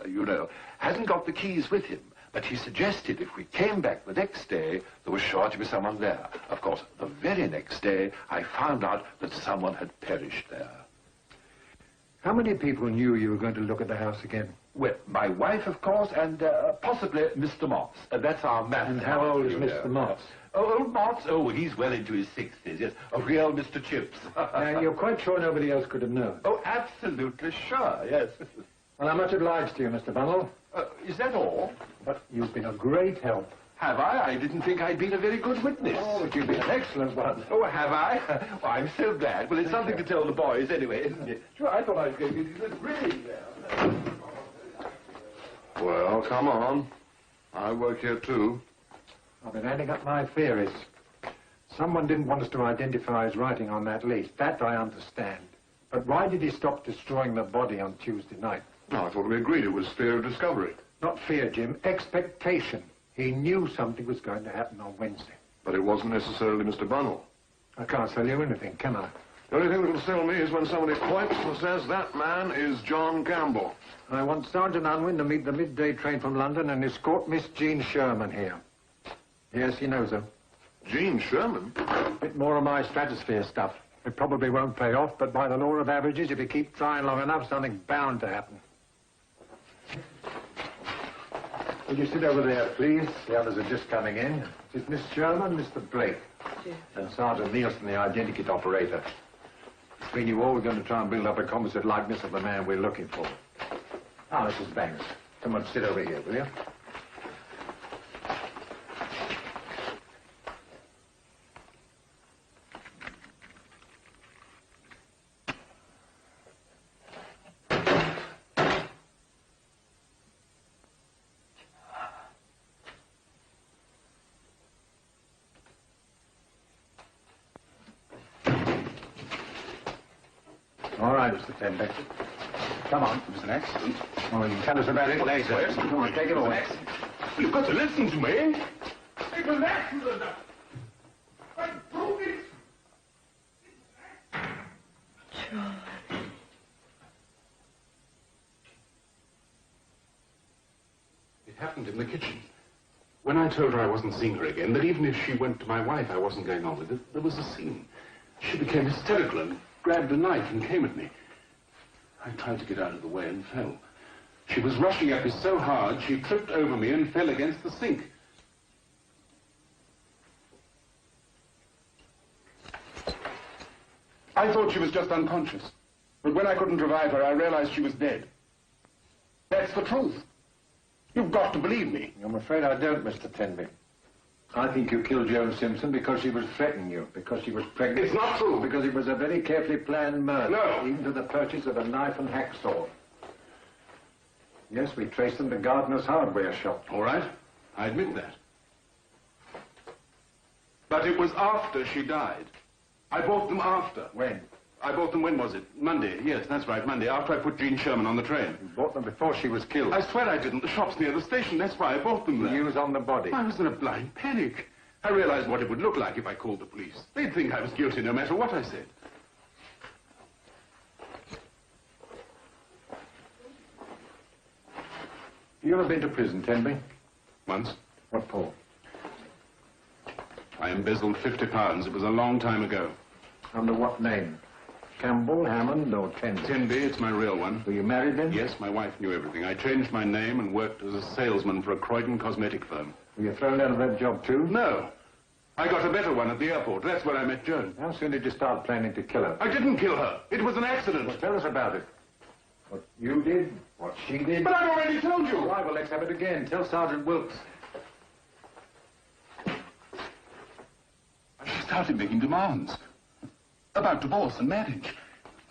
You know, hadn't got the keys with him, but he suggested if we came back the next day, there was sure to be someone there. Of course, the very next day, I found out that someone had perished there. How many people knew you were going to look at the house again? Well, my wife, of course, and possibly Mr. Moss. That's our man. And how old is Mr. Moss? Oh, old Moss? Oh, he's well into his 60s, yes. A real Mr. Chips. And you're quite sure nobody else could have known? Oh, absolutely sure, yes. Well, I'm much obliged to you, Mr. Bunnell. Is that all? But you've been a great help. Have I? I didn't think I'd been a very good witness. Oh, but you've been an excellent one. Oh, have I? Well, I'm so glad. Well, it's something to tell the boys anyway, isn't it? Sure, I thought I was going to get a really Well, come on. I work here, too. I've been adding up my theories. Someone didn't want us to identify his writing on that list. That I understand. But why did he stop destroying the body on Tuesday night? No, I thought we agreed it was fear of discovery. Not fear, Jim. Expectation. He knew something was going to happen on Wednesday. But it wasn't necessarily Mr. Bunnell. I can't sell you anything, can I? The only thing that'll sell me is when somebody points and says that man is John Campbell. I want Sergeant Unwin to meet the midday train from London and escort Miss Jean Sherman here. Yes, he knows her. Jean Sherman? A bit more of my stratosphere stuff. It probably won't pay off, but by the law of averages, if you keep trying long enough, something's bound to happen. Will you sit over there, please? The others are just coming in. This is Miss Sherman, Mr. Blake. Yes. And Sergeant Nielsen, the identikit operator. Between you all, we're going to try and build up a composite likeness of the man we're looking for. Ah, Mrs. Banks, come on, sit over here, will you? All right, Mr. Tenby. Come on. It was an accident. Oh, you can tell us about it later. Come on, take it away. You've got to listen to me. It was an accident. I broke it. Charlie. It happened in the kitchen. When I told her I wasn't seeing her again, that even if she went to my wife, I wasn't going on with it, there was a scene. She became hysterical and grabbed a knife and came at me. I tried to get out of the way and fell. She was rushing at me so hard, she tripped over me and fell against the sink. I thought she was just unconscious. But when I couldn't revive her, I realized she was dead. That's the truth. You've got to believe me. I'm afraid I don't, Mr. Tenby. I think you killed Joan Simpson because she was threatening you, because she was pregnant. It's not true. Because it was a very carefully planned murder. No. Even to the purchase of a knife and hacksaw. Yes, we traced them to Gardner's hardware shop. All right. I admit that. But it was after she died. I bought them after. When? I bought them, when was it? Monday. Yes, that's right, Monday, after I put Jean Sherman on the train. You bought them before she was killed. I swear I didn't. The shop's near the station. That's why I bought them there. The news on the body. I was in a blind panic. I realized what it would look like if I called the police. They'd think I was guilty no matter what I said. You ever been to prison, Tenby? Once. What for? I embezzled £50. It was a long time ago. Under what name? Campbell, Hammond, or Tenby? Tenby, it's my real one. Were you married then? Yes, my wife knew everything. I changed my name and worked as a salesman for a Croydon cosmetic firm. Were you thrown out of that job too? No. I got a better one at the airport. That's where I met Joan. How soon did you start planning to kill her? I didn't kill her. It was an accident. Well, tell us about it. What you did, what she did. But I've already told you. All right, well, let's have it again. Tell Sergeant Wilkes. She started making demands about divorce and marriage.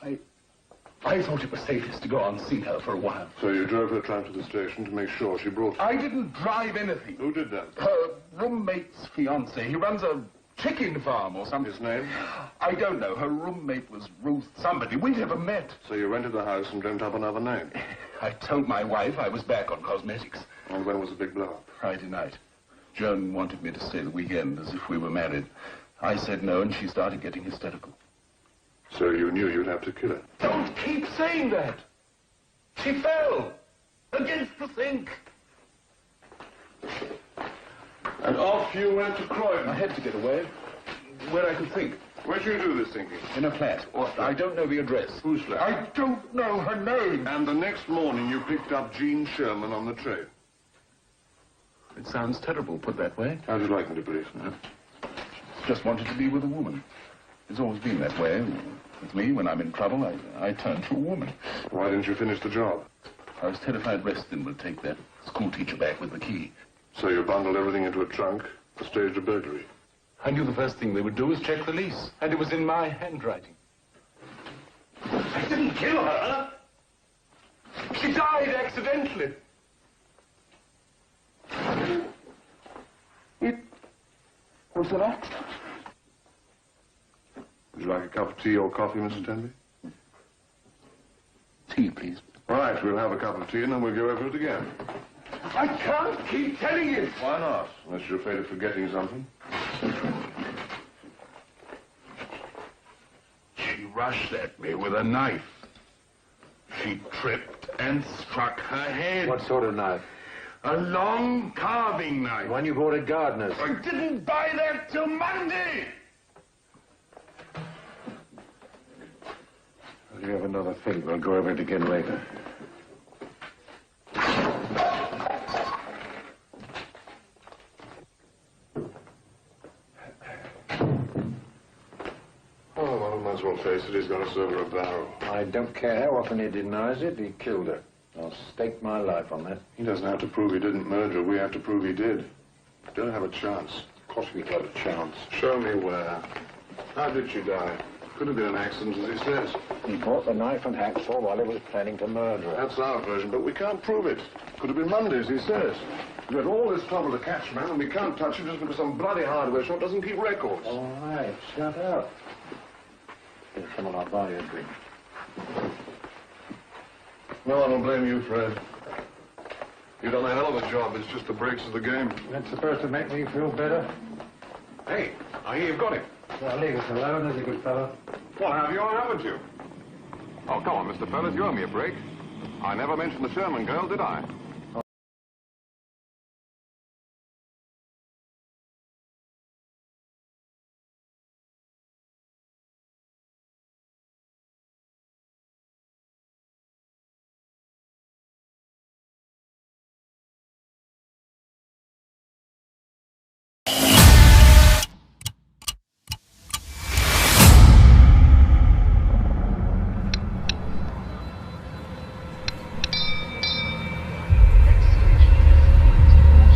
I thought it was safest to go on and see her for a while. So you drove her tram to the station to make sure she brought... I didn't drive anything. Who did that? Her roommate's fiancé. He runs a chicken farm or something. His name? I don't know. Her roommate was Ruth somebody. We never met. So you rented the house and dreamt up another name? I told my wife I was back on cosmetics. And when was the big blow-up? Friday night. Joan wanted me to stay the weekend as if we were married. I said no, and she started getting hysterical. So you knew you'd have to kill her? Don't keep saying that. She fell against the sink. And off you went to Croydon? I had to get away, where I could think. Where'd you do this thinking? In a flat. What? I don't know the address. Whose flat? I don't know her name. And the next morning you picked up Jean Sherman on the train? It sounds terrible put that way. How'd you like me to believe? Just wanted to be with a woman. It's always been that way. With me, when I'm in trouble, I turn to a woman. Why didn't you finish the job? I was terrified Reston would take that school teacher back with the key. So you bundled everything into a trunk, staged a burglary? I knew the first thing they would do was check the lease, and it was in my handwriting. I didn't kill her. She died accidentally. It was an accident. Would you like a cup of tea or coffee, Mr. Tenby? Tea, please. Right, we'll have a cup of tea and then we'll go over it again. I can't keep telling you. Why not? Unless you're afraid of forgetting something. She rushed at me with a knife. She tripped and struck her head. What sort of knife? A long carving knife. One you bought at Gardner's. I didn't buy that till Monday. You have another think. We'll go over it again later. Oh, well, might as well face it. He's got us over a barrel. I don't care how often he denies it. He killed her. I'll stake my life on that. He doesn't have to prove he didn't murder her. We have to prove he did. Don't have a chance. Of course we've got a chance. Show me where. How did she die? Could have been an accident, as he says. He bought the knife and hacksaw while he was planning to murder her. That's our version, but we can't prove it. Could have been Monday, as he says. We had all this trouble to catch man, and we can't touch him just because some bloody hardware shop doesn't keep records. All right, shut up. Here, come on, I'll buy you a drink. No one will blame you, Fred. You've done a hell of a job. It's just the breaks of the game. That's supposed to make me feel better. Hey, I hear you've got him. Well, leave us alone, there's a good fellow. Well, have you or haven't you? Oh, come on, Mr. Fellas, you owe me a break. I never mentioned the Sherman girl, did I?